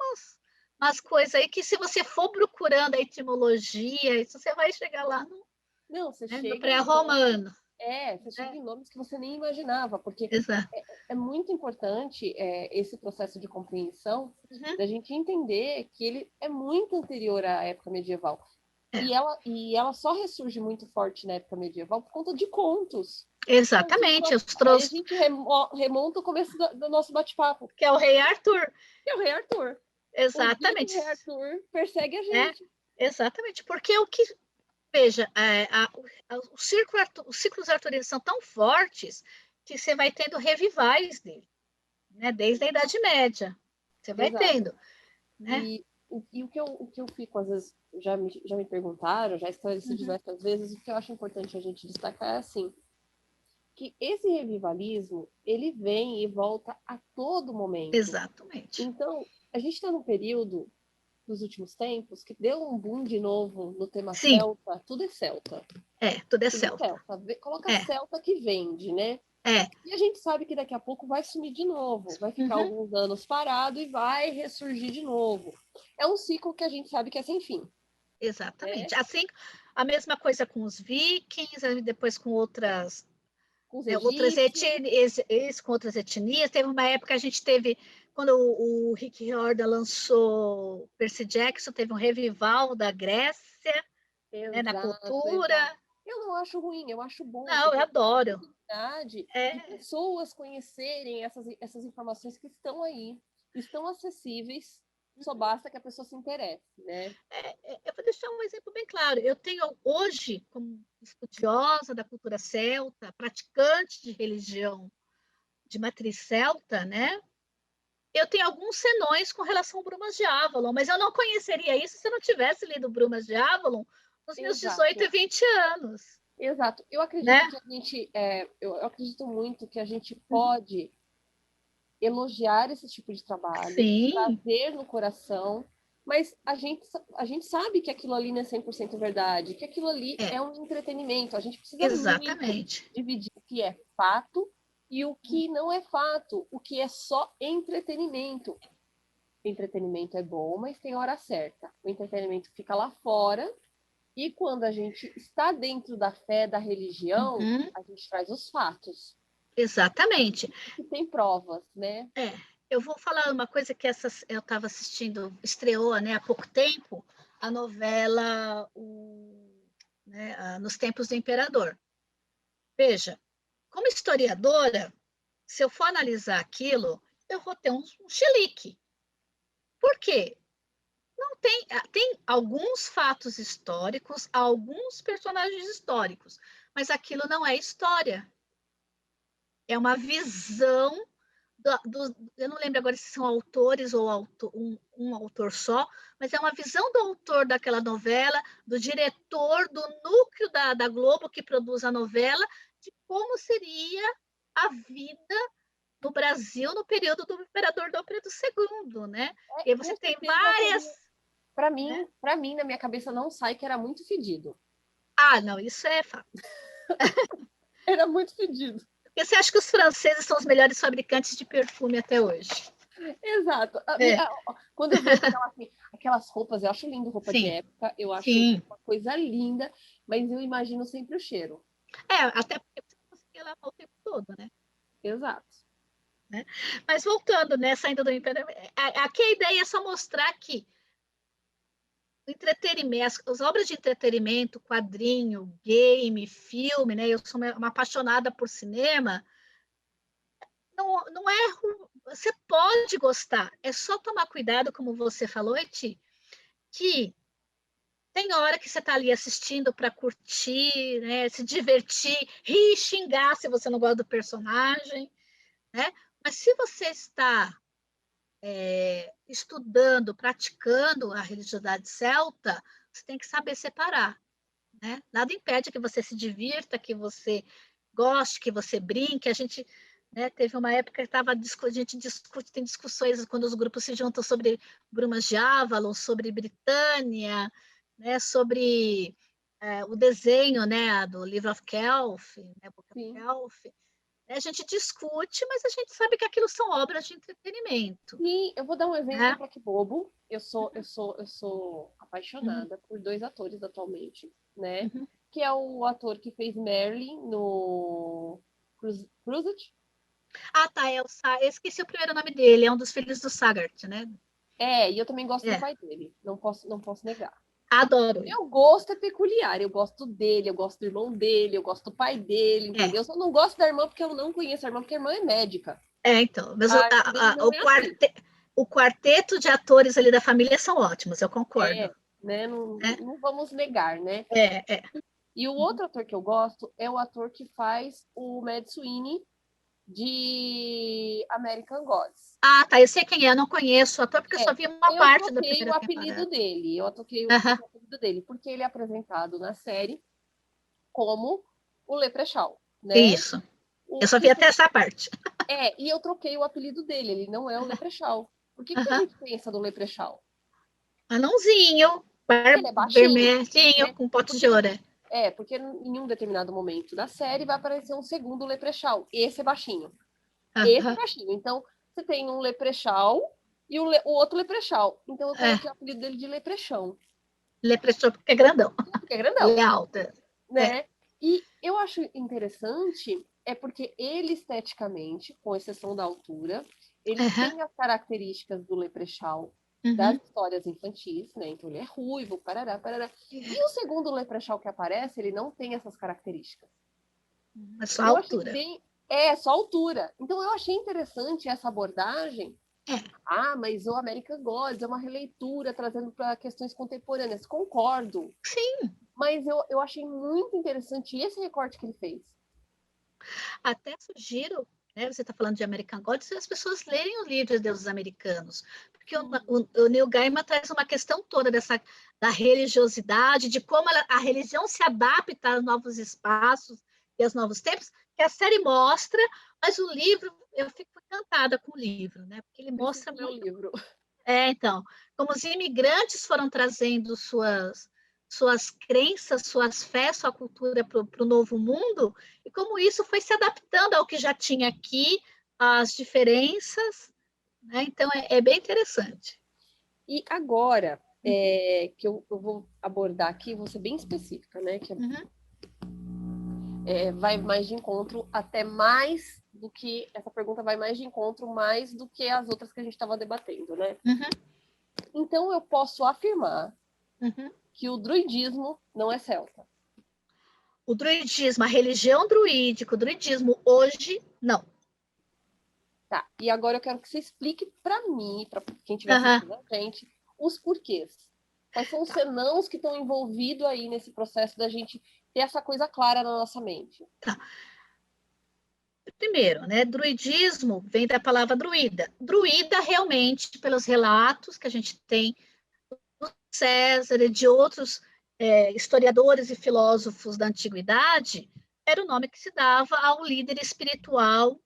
umas coisas aí que, se você for procurando a etimologia, isso você vai chegar lá Não, você no chega em nomes, pré-romano. você chega Né? em nomes que você nem imaginava, porque Exato. é muito importante esse processo de compreensão Uhum. da gente entender que ele é muito anterior à época medieval. É. E ela só ressurge muito forte na época medieval por conta de contos. Exatamente, os Aí a trouxe, gente remonta o começo do nosso bate-papo, que é o rei Arthur. que é o Rei Arthur. O dia que o Exatamente, Rei Arthur persegue a é, gente. exatamente, porque o que, veja, os ciclos arturianos são tão fortes que você vai tendo revivais dele, né, desde a Idade Média, você vai Exato. tendo, né? E o que eu fico, às vezes, já me perguntaram, já esclareci Uhum. diversas vezes, o que eu acho importante a gente destacar é assim, que esse revivalismo, ele vem e volta a todo momento. Exatamente, Então, a gente está num período dos últimos tempos que deu um boom de novo no tema sim, celta, tudo é celta. tudo é Tudo é celta, celta. Coloca é, celta que vende, né? é, E a gente sabe que daqui a pouco vai sumir de novo, vai ficar uhum. alguns anos parado e vai ressurgir de novo. É um ciclo que a gente sabe que é sem fim, né? Exatamente, assim, a mesma coisa com os vikings, depois com outras, Com os né, outras egípcios, etnias, com outras etnias. Teve uma época que a gente teve, quando o Rick Riordan lançou Percy Jackson, teve um revival da Grécia, né, na exato, exato. cultura. Eu não acho ruim, eu acho bom, Não, eu porque dá a adoro. oportunidade de É, pessoas conhecerem essas informações que estão aí, estão acessíveis, só basta que a pessoa se interesse, né? eu vou deixar um exemplo bem claro. Eu tenho hoje, como estudiosa da cultura celta, praticante de religião de matriz celta, né? Eu tenho alguns senões com relação ao Brumas de Avalon, mas eu não conheceria isso se eu não tivesse lido Brumas de Avalon nos meus 18 e Exato, 20 anos, exato. Eu né? acredito que a gente, eu acredito muito que a gente Uhum. pode elogiar esse tipo de trabalho, Sim, trazer no coração, mas a gente sabe que aquilo ali não é 100% verdade, que aquilo ali é, é um entretenimento. A gente precisa muito exatamente. dividir o que é fato e o que não é fato, o que é só entretenimento. Entretenimento é bom, mas tem hora certa. O entretenimento fica lá fora e quando a gente está dentro da fé, da religião, Uhum. a gente traz os fatos, Exatamente. que tem provas, né? É, eu vou falar uma coisa que eu estava assistindo, estreou, né, há pouco tempo, a novela né, Nos Tempos do Imperador. Veja, como historiadora, se eu for analisar aquilo, eu vou ter um chilique. Por quê? Tem alguns fatos históricos, alguns personagens históricos, mas aquilo não é história. É uma visão eu não lembro agora se são autores ou um autor só, mas é uma visão do autor daquela novela, do diretor, do núcleo da Globo que produz a novela, de como seria a vida no Brasil no período do Imperador Dom Pedro II, né? E aí você Com tem certeza várias... Para mim, na minha cabeça não sai que era muito fedido. Ah, não, isso é fato. Era muito fedido. Porque você acha que os franceses são os melhores fabricantes de perfume até hoje? Exato. É. Quando eu vejo aquelas roupas, eu acho lindo roupa de Sim, época, eu acho sim. uma coisa linda, mas eu imagino sempre o cheiro. Até porque você conseguia lavar o tempo todo, né? Exato. Né? Mas voltando, né, saindo do Império, aqui a ideia é só mostrar que o entretenimento, as obras de entretenimento, quadrinho, game, filme, né, eu sou uma apaixonada por cinema, não é você pode gostar, é só tomar cuidado, como você falou, Eti, que tem hora que você está ali assistindo para curtir, né, se divertir, rir, xingar se você não gosta do personagem, né? Mas se você está estudando, praticando a religiosidade celta, você tem que saber separar, né? Nada impede que você se divirta, que você goste, que você brinque. A gente, né, teve uma época que a gente discute, tem discussões quando os grupos se juntam sobre Brumas de Avalon, sobre Britânia, né, sobre o desenho, né, do Livro of Kelf, né, Book of Sim. Kelf. A gente discute, mas a gente sabe que aquilo são obras de entretenimento. Sim, eu vou dar um exemplo Né? para que bobo. Eu sou apaixonada por dois atores atualmente, né? Uhum. Que é o ator que fez Merlin no Crusade. Ah, tá. Eu esqueci o primeiro nome dele. É um dos filhos do Sagart, né? E eu também gosto do pai dele. Não posso negar. Adoro ele. Meu gosto é peculiar. Eu gosto dele, eu gosto do irmão dele, eu gosto do pai dele, entendeu? Eu só não gosto da irmã porque eu não conheço a irmã, porque a irmã é médica. Então. Mas Assim. o quarteto de atores ali da família são ótimos, eu concordo. Né? Não vamos negar, né? É. E o outro ator que eu gosto é o ator que faz o Mad Sweeney de American Gods. Ah, tá. Eu sei quem é, eu não conheço o ator, porque eu só vi uma Eu parte da troquei o primeira apelido temporada. dele. Eu troquei o apelido dele, porque ele é apresentado na série como o Leprechaun, né? Isso. Eu só vi até essa parte. E eu troquei o apelido dele, ele não é o Leprechaun. Por que a gente pensa do Leprechaun? Anãozinho, Porque ele é baixinho, vermelhinho, né? com pote de ouro. Porque em um determinado momento da série vai aparecer um segundo Leprechaun. Esse é baixinho. Esse é baixinho. Então, você tem um Leprechaun e o outro Leprechaun. Então, eu coloquei o apelido dele de Leprechaun. Leprechaun porque é grandão. Porque é grandão. Ele é alto. Né? E eu acho interessante porque ele esteticamente, com exceção da altura, ele tem as características do Leprechaun das histórias infantis, né? Então ele é ruivo, parará, parará. E o segundo Leprechaun que aparece, ele não tem essas características. É só altura. Só altura. Então eu achei interessante essa abordagem. Mas o American Gods é uma releitura trazendo para questões contemporâneas. Concordo. Sim. Mas eu achei muito interessante esse recorte que ele fez. Até sugiro, né, você está falando de American Gods, as pessoas lerem os livros de deuses americanos, porque o Neil Gaiman traz uma questão toda da religiosidade, de como a religião se adapta aos novos espaços e aos novos tempos, que a série mostra, mas o livro, eu fico encantada com o livro, né, porque ele mostra muito... o livro. Então, como os imigrantes foram trazendo suas crenças, suas fés, sua cultura para o novo mundo, e como isso foi se adaptando ao que já tinha aqui, as diferenças, né? Então é bem interessante. E agora, que eu vou abordar aqui, vou ser bem específica, né? Que vai mais de encontro, até mais do que... Essa pergunta vai mais de encontro, mais do que as outras que a gente estava debatendo, né? Então, eu posso afirmar que o druidismo não é celta. O druidismo, a religião druídica, o druidismo hoje, não. Tá, e agora eu quero que você explique para mim, para quem estiver assistindo a gente, os porquês. Quais são os senãos que estão envolvidos aí nesse processo da gente ter essa coisa clara na nossa mente? Tá. Primeiro, né, druidismo vem da palavra druida. Druida, realmente, pelos relatos que a gente tem do César e de outros historiadores e filósofos da antiguidade, era o nome que se dava ao líder espiritual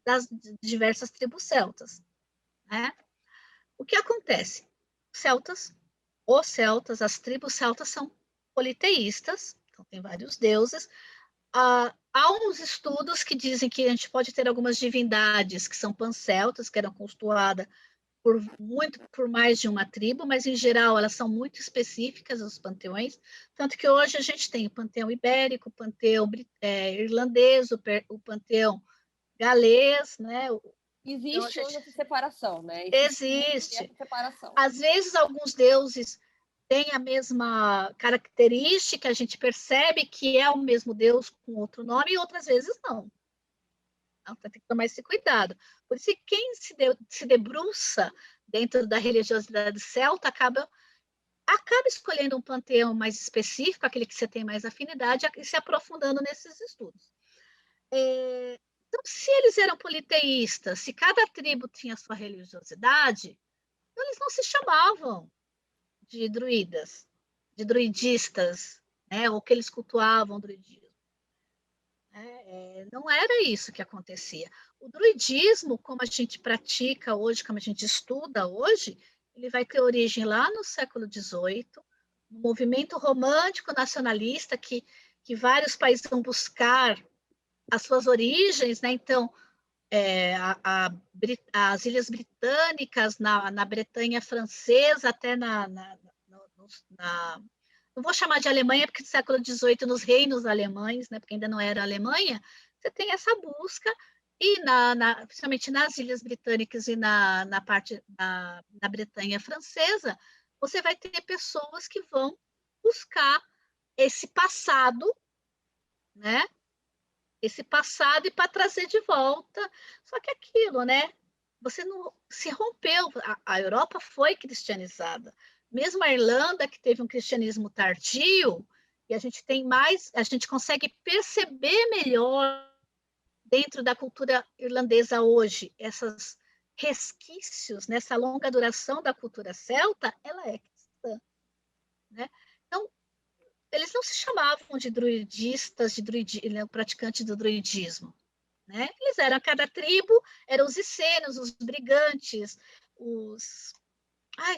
das diversas tribos celtas, né? O que acontece? Os celtas, as tribos celtas são politeístas, então tem vários deuses. Há uns estudos que dizem que a gente pode ter algumas divindades que são panceltas, que eram construídas por mais de uma tribo, mas em geral elas são muito específicas, os panteões, tanto que hoje a gente tem o panteão ibérico, o panteão irlandês, o panteão galês, né? Existe hoje essa separação, né? Existe. Essa separação. Às vezes alguns deuses têm a mesma característica, a gente percebe que é o mesmo Deus com outro nome, e outras vezes não. Então, tem que tomar esse cuidado. Por isso que quem se debruça dentro da religiosidade celta acaba escolhendo um panteão mais específico, aquele que você tem mais afinidade, e se aprofundando nesses estudos. Então, se eles eram politeístas, se cada tribo tinha sua religiosidade, eles não se chamavam de druidas, de druidistas, né, ou que eles cultuavam druidismo. Não era isso que acontecia. O druidismo, como a gente pratica hoje, como a gente estuda hoje, ele vai ter origem lá no século XVIII, no movimento romântico nacionalista que vários países vão buscar as suas origens, né? Então, as Ilhas Britânicas, na Bretanha Francesa, até não vou chamar de Alemanha, porque no século XVIII, nos reinos alemães, né, porque ainda não era Alemanha, você tem essa busca, e principalmente nas Ilhas Britânicas e na Bretanha Francesa, você vai ter pessoas que vão buscar esse passado, né? Esse passado e para trazer de volta. Só que aquilo, né? Você não se rompeu. A Europa foi cristianizada. Mesmo a Irlanda, que teve um cristianismo tardio, e a gente consegue perceber melhor dentro da cultura irlandesa hoje, esses resquícios, nessa longa duração da cultura celta, ela é cristã, né? Então, eles não se chamavam de druidistas, praticantes do druidismo, né? Eles eram, cada tribo, eram os essenos, os brigantes,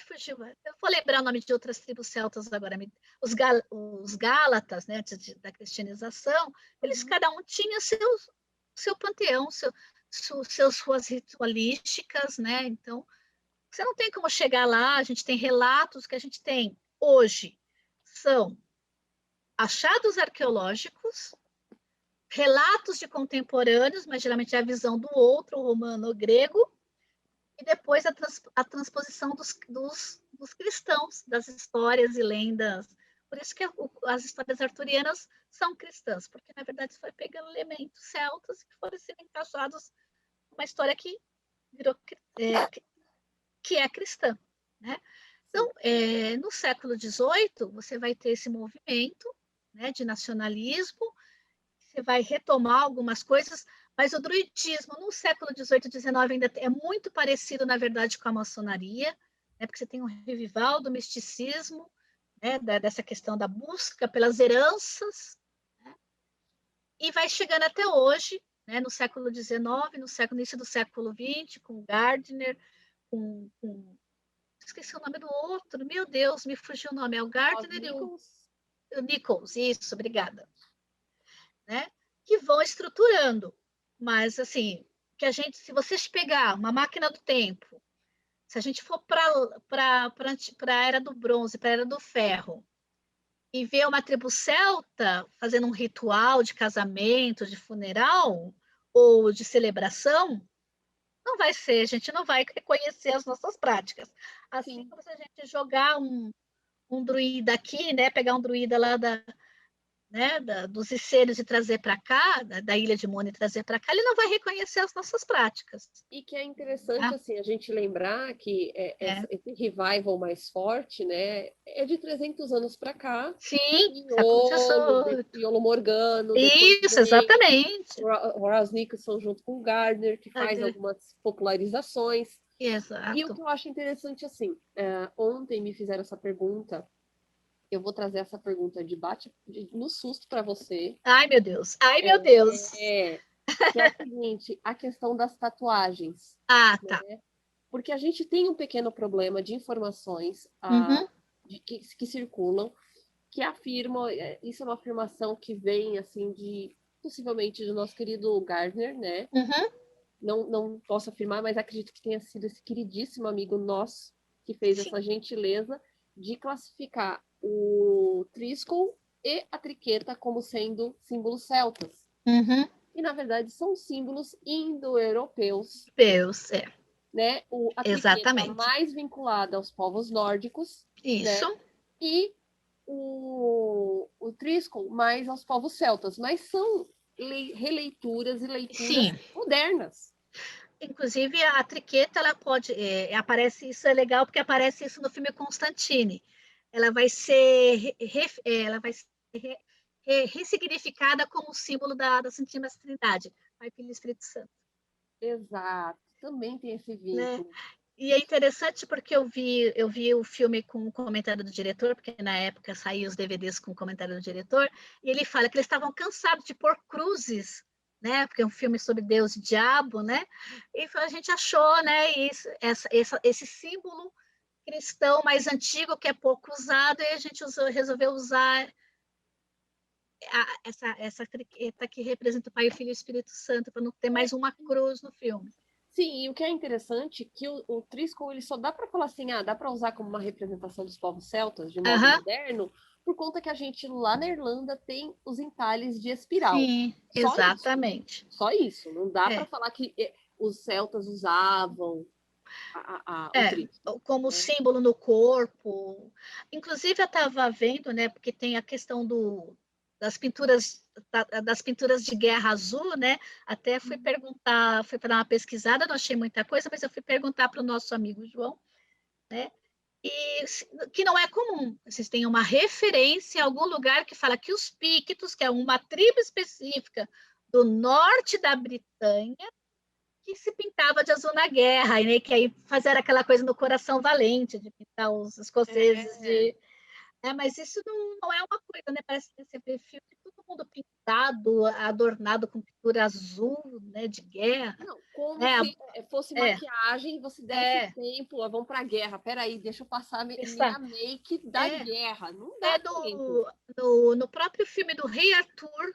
fugiu. Eu vou lembrar o nome de outras tribos celtas agora. Os gálatas, né, da cristianização, eles cada um tinha seu panteão, suas ritualísticas, né? Então, você não tem como chegar lá. A gente tem relatos que a gente tem hoje, são achados arqueológicos, relatos de contemporâneos, mas geralmente é a visão do outro, romano ou grego, e depois a transposição dos cristãos, das histórias e lendas. Por isso que as histórias arturianas são cristãs, porque na verdade foi pegando elementos celtas que foram sendo encaixados numa história que virou que é cristã, né? Então, no século XVIII, você vai ter esse movimento, né, de nacionalismo, você vai retomar algumas coisas, mas o druidismo no século XVIII e XIX ainda é muito parecido, na verdade, com a maçonaria, né, porque você tem um revival do misticismo, né, dessa questão da busca pelas heranças, né, e vai chegando até hoje, né, no século XIX, no início do século XX, com Gardner, esqueci o nome do outro, meu Deus, me fugiu o nome, é o Gardner e o Nichols, isso, obrigada. Né? Que vão estruturando, mas assim, se vocês pegar uma máquina do tempo, se a gente for para a era do bronze, para a era do ferro, e ver uma tribo celta fazendo um ritual de casamento, de funeral ou de celebração, não vai ser, a gente não vai reconhecer as nossas práticas. Assim como se a gente jogar um druida aqui, né, pegar um druida lá né, dos Icênios e trazer para cá, da ilha de Mônaco e trazer para cá, ele não vai reconhecer as nossas práticas. E que é interessante assim, a gente lembrar que esse revival mais forte, né, é de 300 anos para cá, Sim, século Iolo, XVIII. Iolo Morgano, depois Isso, vem exatamente. Horace Nicholson junto com Gardner, que faz algumas popularizações. E o Exato. que eu acho interessante, assim, ontem me fizeram essa pergunta, eu vou trazer essa pergunta no susto para você. Ai, meu Deus. Ai, meu Deus. Que é o seguinte, a questão das tatuagens. Ah, tá. Né? Porque a gente tem um pequeno problema de informações Uhum. que circulam, que afirmam, isso é uma afirmação que vem, assim, possivelmente do nosso querido Gardner, né? Uhum. Não posso afirmar, mas acredito que tenha sido esse queridíssimo amigo nosso que fez Sim. essa gentileza de classificar o Triskel e a triqueta como sendo símbolos celtas. Uhum. E, na verdade, são símbolos indo-europeus. Deus, Né? A triqueta exatamente. mais vinculada aos povos nórdicos, Isso. né? E o Triskel mais aos povos celtas. Mas são releituras e leituras Sim. modernas. Inclusive, a triqueta, ela pode... aparece, isso é legal, porque aparece isso no filme Constantine. Ela vai ser... ela vai ser ressignificada como símbolo da Santíssima Trindade, Pai, Filho e Espírito Santo. Exato, também tem esse Né? vínculo. E é interessante porque eu vi o filme com o comentário do diretor, porque na época saíam os DVDs com o comentário do diretor, e ele fala que eles estavam cansados de pôr cruzes, né? Porque é um filme sobre Deus e diabo, né? E a gente achou, né, esse símbolo cristão mais antigo que é pouco usado, e a gente resolveu usar essa triqueta que representa o Pai, o Filho e o Espírito Santo, para não ter mais uma cruz no filme. Sim, e o que é interessante é que o Triskel ele só dá para falar assim, dá para usar como uma representação dos povos celtas de modo moderno, por conta que a gente lá na Irlanda tem os entalhes de espiral. Sim, Só isso. exatamente. Só isso. Não dá para falar que os celtas usavam o Triskel. Como símbolo no corpo. Inclusive, eu estava vendo, né, porque tem a questão das pinturas de guerra azul, né? Até fui perguntar, fui para uma pesquisada, não achei muita coisa, mas eu fui perguntar para o nosso amigo João, né? E que não é comum. Vocês têm uma referência em algum lugar que fala que os Pictos, que é uma tribo específica do norte da Bretanha, que se pintava de azul na guerra, né? Que aí fizeram aquela coisa no Coração Valente, de pintar os escoceses de... mas isso não é uma coisa, né? Parece que você vê filme todo mundo pintado, adornado com pintura azul, né? De guerra. Não, como Né? se fosse maquiagem e você desse tempo, vamos para a guerra. Peraí, deixa eu passar minha make da guerra. Não dá tempo. No próprio filme do Rei Arthur,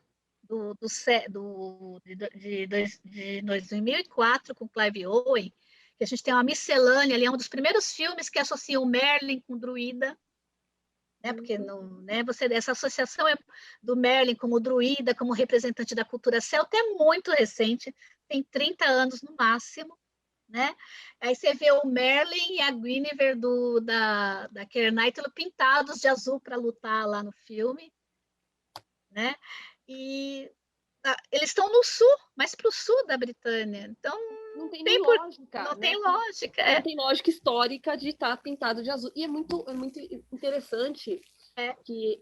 de 2004, com Clive Owen, que a gente tem uma miscelânea ali, é um dos primeiros filmes que associa o Merlin com o druida, né? Porque não, né, essa associação do Merlin como druida, como representante da cultura celta, é muito recente, tem 30 anos no máximo. Né? Aí você vê o Merlin e a Guinevere da Keira Knightley pintados de azul para lutar lá no filme, né? E eles estão no sul, mais para o sul da Britânia. Então não tem nem lógica, não né? tem lógica. Não tem lógica histórica de estar pintado de azul. E é muito interessante que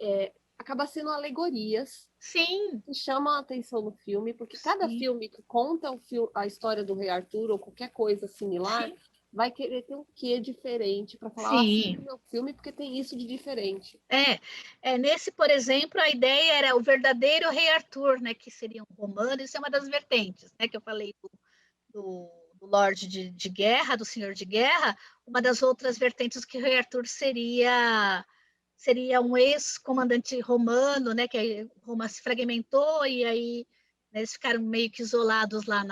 acaba sendo alegorias. Sim. Que chamam a atenção no filme, porque cada Sim. filme que conta a história do Rei Arthur ou qualquer coisa similar, Sim. vai querer ter um quê diferente para falar, assista o meu filme porque tem isso de diferente. Nesse, por exemplo, a ideia era o verdadeiro Rei Arthur, né, que seria um romano, isso é uma das vertentes, né, que eu falei do Lorde de Guerra, do Senhor de Guerra. Uma das outras vertentes que o Rei Arthur seria um ex-comandante romano, né, que Roma se fragmentou e aí, né, eles ficaram meio que isolados lá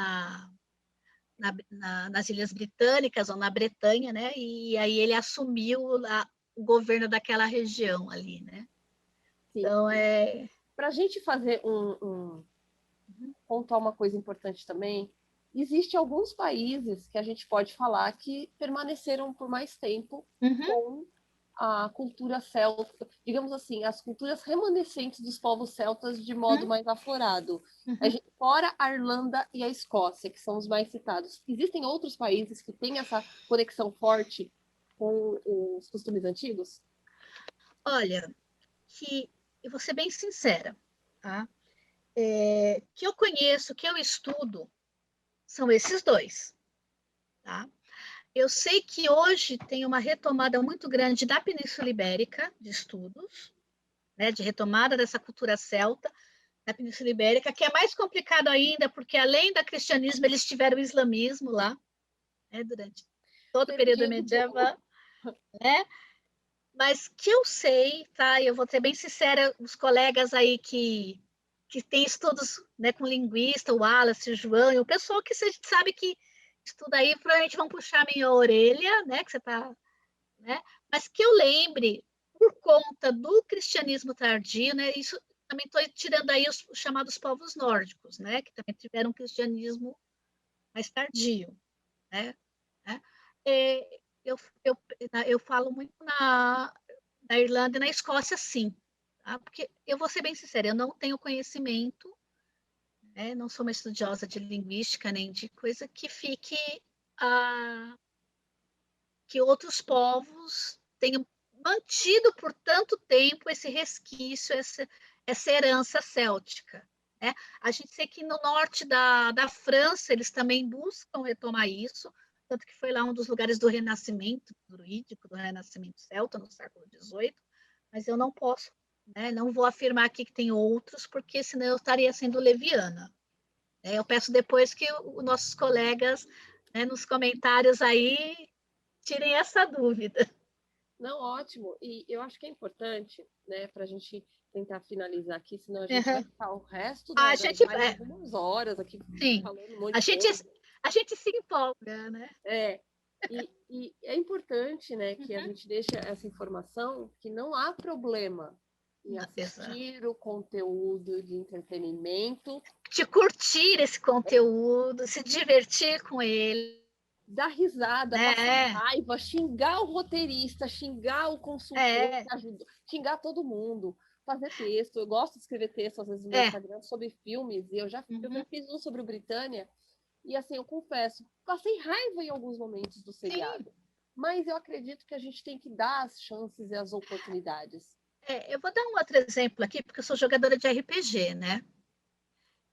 nas Ilhas Britânicas ou na Bretanha, né, e aí ele assumiu o governo daquela região ali, né. Sim. Então, para a gente fazer contar uma coisa importante também, existem alguns países que a gente pode falar que permaneceram por mais tempo com a cultura celta, digamos assim, as culturas remanescentes dos povos celtas de modo mais aflorado. Fora a Irlanda e a Escócia, que são os mais citados. Existem outros países que têm essa conexão forte com os costumes antigos? Olha, eu vou ser bem sincera, tá? Que eu conheço, que eu estudo, são esses dois, tá? Eu sei que hoje tem uma retomada muito grande da Península Ibérica de estudos, né, de retomada dessa cultura celta na Península Ibérica, que é mais complicado ainda, porque além do cristianismo, eles tiveram o islamismo lá, né, durante todo o período medieval, né? Mas que eu sei, tá? Eu vou ser bem sincera, os colegas aí que têm estudos, né, com linguista, o Wallace, o João, e o pessoal que você sabe que estuda aí, provavelmente vão puxar minha orelha, né, que você tá, né? Mas que eu lembre, por conta do cristianismo tardio, né, isso também estou tirando aí os chamados povos nórdicos, né, que também tiveram um cristianismo mais tardio, né? É, eu, eu, eu falo muito na Irlanda e na Escócia, sim, tá? Porque eu vou ser bem sincera, eu não tenho conhecimento, né? Não sou uma estudiosa de linguística nem de coisa que fique que outros povos tenham mantido por tanto tempo esse resquício, essa herança céltica. Né? A gente sei que no norte da França eles também buscam retomar isso, tanto que foi lá um dos lugares do renascimento druídico, do renascimento celta, no século XVIII, mas eu não posso, né? Não vou afirmar aqui que tem outros, porque senão eu estaria sendo leviana. Eu peço depois que os nossos colegas, né, nos comentários aí tirem essa dúvida. Não, ótimo. E eu acho que é importante, né, para a gente tentar finalizar aqui, senão a gente vai ficar o resto A gente mais algumas horas aqui sim, falando um monte a de gente, coisa. a gente se empolga, né? E é importante, né, que a gente deixe essa informação que não há problema em assistir o conteúdo de entretenimento, de curtir esse conteúdo, se divertir com ele, dar risada, passar raiva, xingar o roteirista, xingar o consultor que ajudou, xingar todo mundo, fazer texto. Eu gosto de escrever texto, às vezes, no meu Instagram sobre filmes, e eu já fiz um sobre o Britânia, e assim, eu confesso, passei raiva em alguns momentos do seriado. Sim. Mas eu acredito que a gente tem que dar as chances e as oportunidades. Eu vou dar um outro exemplo aqui, porque eu sou jogadora de RPG, né?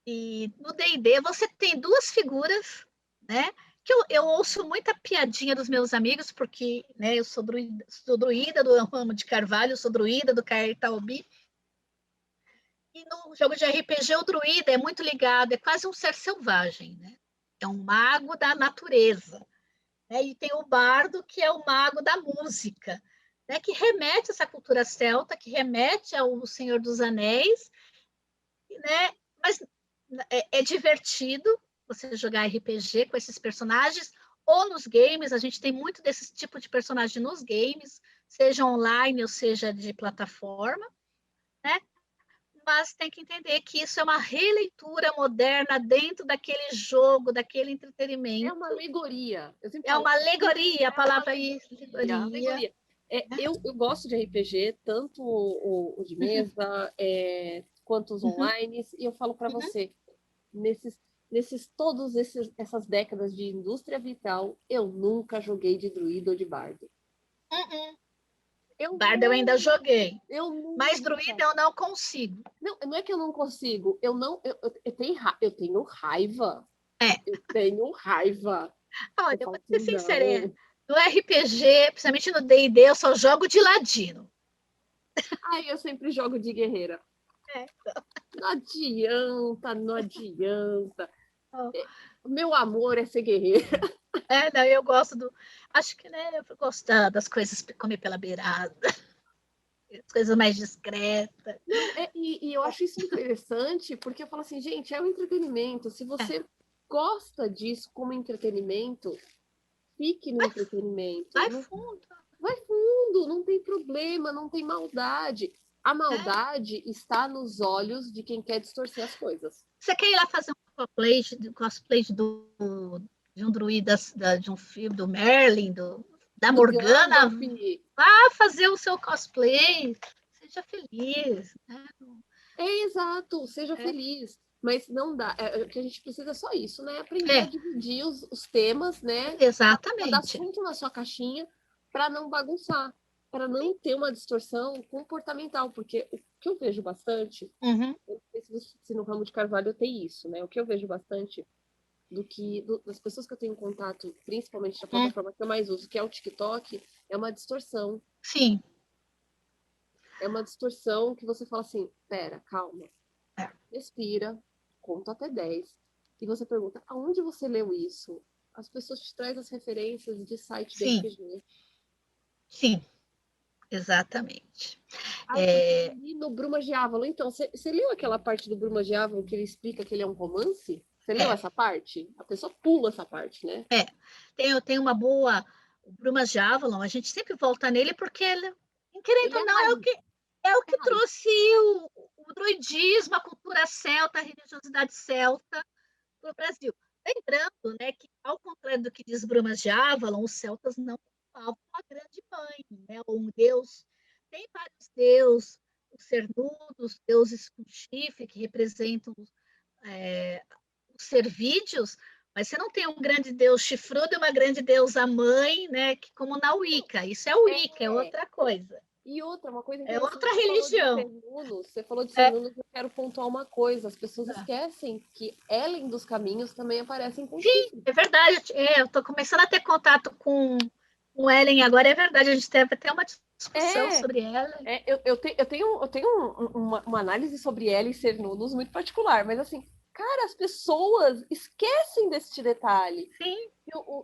E no D&D você tem duas figuras, né? Que eu ouço muita piadinha dos meus amigos, porque né, eu sou druida do Ramo de Carvalho, sou druida do Caer Taubi. E no jogo de RPG, o druida é muito ligado, é quase um ser selvagem, né? É um mago da natureza. Né? E tem o bardo, que é o mago da música, né? Que remete a essa cultura celta, que remete ao Senhor dos Anéis, né? Mas é divertido você jogar RPG com esses personagens, ou nos games, a gente tem muito desse tipo de personagem nos games, seja online ou seja de plataforma, né? Mas tem que entender que isso é uma releitura moderna dentro daquele jogo, daquele entretenimento. É uma alegoria. É uma alegoria, a palavra aí, alegoria. Eu gosto de RPG, tanto o de mesa, quanto os online, e eu falo para você, essas décadas de indústria vital, eu nunca joguei de druida ou de bardo. Bardo eu ainda joguei. Mas nunca. druida eu não consigo. Não é que eu não consigo. Eu tenho raiva. Eu tenho raiva. Olha, eu vou ser sincera. No RPG, principalmente no D&D, eu só jogo de ladino. Eu sempre jogo de guerreira. Não adianta, não adianta. Meu amor é ser guerreira. Não, eu gosto do... Acho que, né, eu gosto das coisas que comer pela beirada. As coisas mais discretas. E eu acho isso interessante, porque eu falo assim, gente, é um entretenimento. Se você gosta disso como entretenimento, fique no entretenimento. Vai fundo. Vai fundo, não tem problema, não tem maldade. A maldade está nos olhos de quem quer distorcer as coisas. Você quer ir lá fazer um cosplay de um druida de um filme do Merlin, da Morgana? Vá fazer o seu cosplay, seja feliz, né? Exato, seja feliz. Mas não dá, o que a gente precisa é só isso, né? Aprender a É, dividir os temas, né? Cada exatamente. assunto na sua caixinha para não bagunçar, para não ter uma distorção comportamental, porque o que eu vejo bastante, Uhum, eu não sei se no ramo de Carvalho tem isso, né? O que eu vejo bastante das pessoas que eu tenho contato, principalmente da plataforma que eu mais uso, que é o TikTok, é uma distorção. sim. É uma distorção que você fala assim, pera, calma, É, respira, conta até 10 e você pergunta, aonde você leu isso? As pessoas te trazem as referências de site de sim, RPG. sim, exatamente. Ah, porque eu É, li no Brumas de Ávalo. Então, você leu aquela parte do Brumas de Ávalo que ele explica que ele é um romance? Você leu é, essa parte? A pessoa pula essa parte, né? é. Tem uma boa. O Brumas de Avalon, a gente sempre volta nele porque ele, querendo Ele ou é não, raiz. é o É que raiz. trouxe o druidismo, a cultura celta, a religiosidade celta para o Brasil. Lembrando, né, que ao contrário do que diz Brumas de Avalon, os celtas não cultuavam uma grande mãe, né, ou um deus. Tem vários deuses, os cernudos, deuses com chifre, que representam é, os servídeos, mas você não tem um grande deus chifrudo e uma grande deusa mãe, né, que, como na Wicca. Isso é Wicca, é É. outra coisa. E outra, uma coisa É interessante, outra religião. Você falou de É, Cernunos, eu quero pontuar uma coisa, as pessoas esquecem que Ellen dos Caminhos também aparecem com sim, chifre. é verdade. Eu estou começando a ter contato com Ellen agora, é verdade. A gente teve até uma discussão É, sobre Ellen. eu tenho uma análise sobre Ellen e Cernunos muito particular, mas assim, cara, as pessoas esquecem deste detalhe. Sim,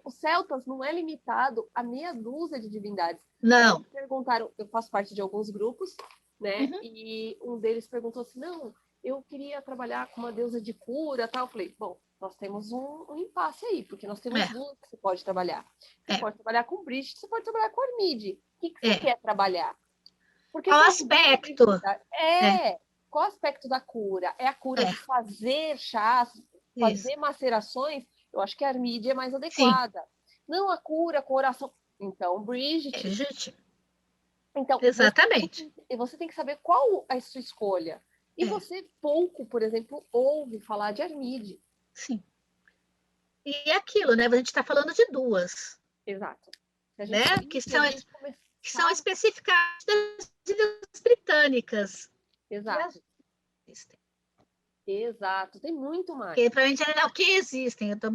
Os celtas não é limitado a meia dúzia de divindades. não. Perguntaram, eu faço parte de alguns grupos, né? Uhum, E um deles perguntou assim: não, eu queria trabalhar com uma deusa de cura, tal. Eu falei: bom, nós temos um impasse aí, porque nós temos é, duas que você pode trabalhar. Você é, pode trabalhar com Bridget, você pode trabalhar com Armide. O que você é. quer trabalhar? Porque Qual são as duas aspecto? divindades. É, Qual aspecto da cura? É a cura é, de fazer chás, isso. fazer macerações? Eu acho que a Armide é mais Sim, adequada. Não a cura com oração. Então, é, Bridget. gente, Então, exatamente. você tem que saber qual é a sua escolha. E É, você pouco, por exemplo, ouve falar de Armide. sim. E é aquilo, né? A gente está falando de duas, Exato. Se a gente, né? se a gente Que são começar. específicas das ilhas britânicas. E as Exato, existem. exato. Tem muito mais. Que para mim é o que existem. Eu estou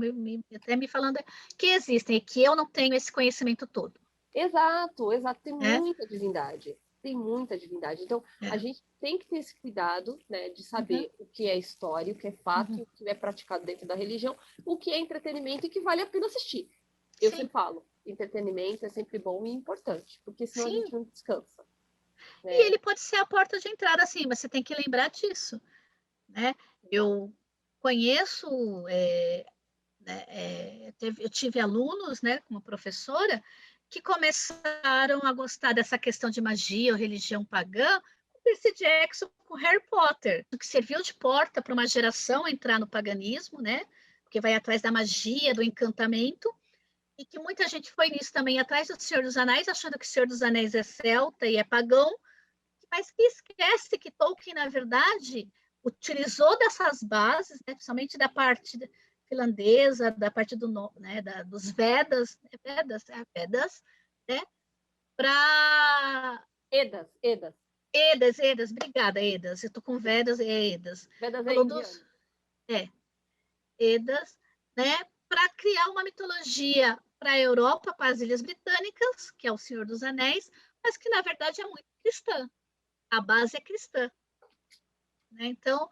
até me falando que existem, e que eu não tenho esse conhecimento todo. Exato, exato. Tem Né? muita divindade. Tem muita divindade. Então, a É. gente tem que ter esse cuidado, né, de Uhum, saber o que é história, o que é fato, uhum. o que é praticado dentro da religião, o que é entretenimento e que vale a pena assistir. Eu Sim, sempre falo, entretenimento é sempre bom e importante, porque senão a sim. gente não descansa, E né? ele pode ser a porta de entrada, sim, mas você tem que lembrar disso. Né? Eu conheço, eu tive alunos, né, como professora, que começaram a gostar dessa questão de magia ou religião pagã com Percy Jackson, com Harry Potter, o que serviu de porta para uma geração entrar no paganismo, né? Porque vai atrás da magia, do encantamento, e que muita gente foi nisso também, atrás do Senhor dos Anéis, achando que o Senhor dos Anéis é celta e é pagão, mas que esquece que Tolkien, na verdade, utilizou dessas bases, né, principalmente da parte finlandesa, da parte dos Vedas, Vedas, né, para Edas. Edas, obrigada, Edas, eu estou com Vedas, Edas, Vedas é falou dos indiano. é, Edas, né, para criar uma mitologia para a Europa, para as Ilhas Britânicas, que é o Senhor dos Anéis, mas que na verdade é muito cristã, a base é cristã. Né? Então,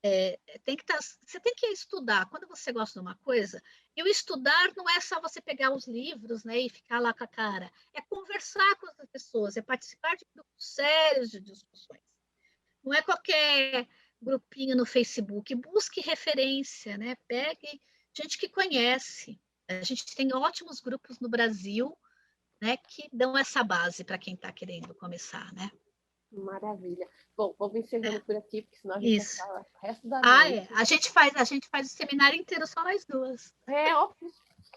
você tem que estudar. Quando você gosta de uma coisa, e o estudar não é só você pegar os livros, né, e ficar lá com a cara. É conversar com as pessoas, é participar de grupos sérios de discussões. Não é qualquer grupinho no Facebook. Busque referência, né? Pegue gente que conhece. A gente tem ótimos grupos no Brasil, né, que dão essa base para quem está querendo começar, né? Maravilha. Bom, vamos encerrando por aqui, porque senão a gente vai Isso. ficar o resto da Ah, é. noite. A gente faz o seminário inteiro só nós duas. Óbvio,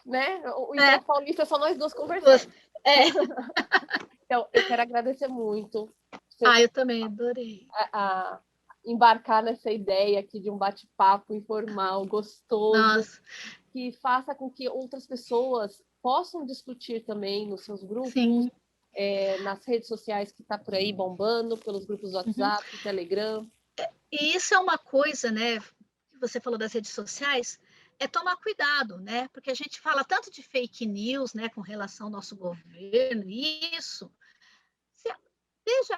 né? Então, É, Paulista, é só nós duas conversando. é, Então, eu quero agradecer muito Eu também adorei. a embarcar nessa ideia aqui de um bate-papo informal, gostoso, Nossa, que faça com que outras pessoas possam discutir também nos seus grupos, sim. nas redes sociais que está por aí bombando, pelos grupos do WhatsApp, Telegram. E isso é uma coisa, né? Que você falou das redes sociais, é tomar cuidado, né? Porque a gente fala tanto de fake news, né, com relação ao nosso governo, isso. Veja,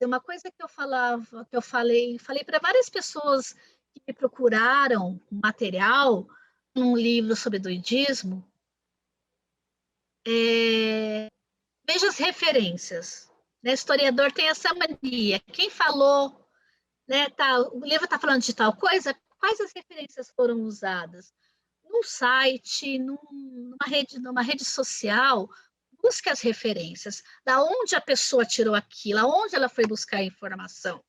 uma coisa que eu falava, que eu falei para várias pessoas que me procuraram um material, um livro sobre druidismo, veja as referências. Né? O historiador tem essa mania. Quem falou, né, o livro está falando de tal coisa, quais as referências foram usadas? Num site, numa rede social, busque as referências, da onde a pessoa tirou aquilo, aonde ela foi buscar a informação.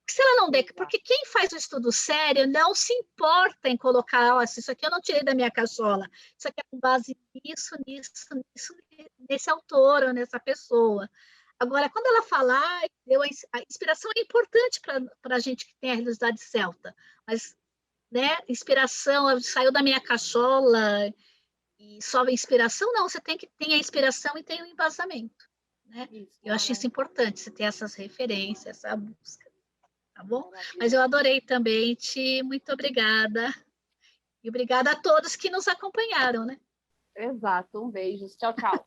Se ela não der, porque quem faz o estudo sério não se importa em colocar, isso aqui eu não tirei da minha cachola, isso aqui é com base nisso, nesse autor ou nessa pessoa. Agora, quando ela falar, a inspiração é importante para a gente que tem a religiosidade celta, mas, né, inspiração, saiu da minha cachola e só a inspiração, não, você tem que ter a inspiração e tem o embasamento. Né? Eu acho isso importante, você ter essas referências, essa busca. Tá bom? Mas eu adorei também, Ti, muito obrigada. E obrigada a todos que nos acompanharam, né? Exato, um beijo. Tchau, tchau.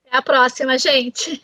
Até a próxima, gente.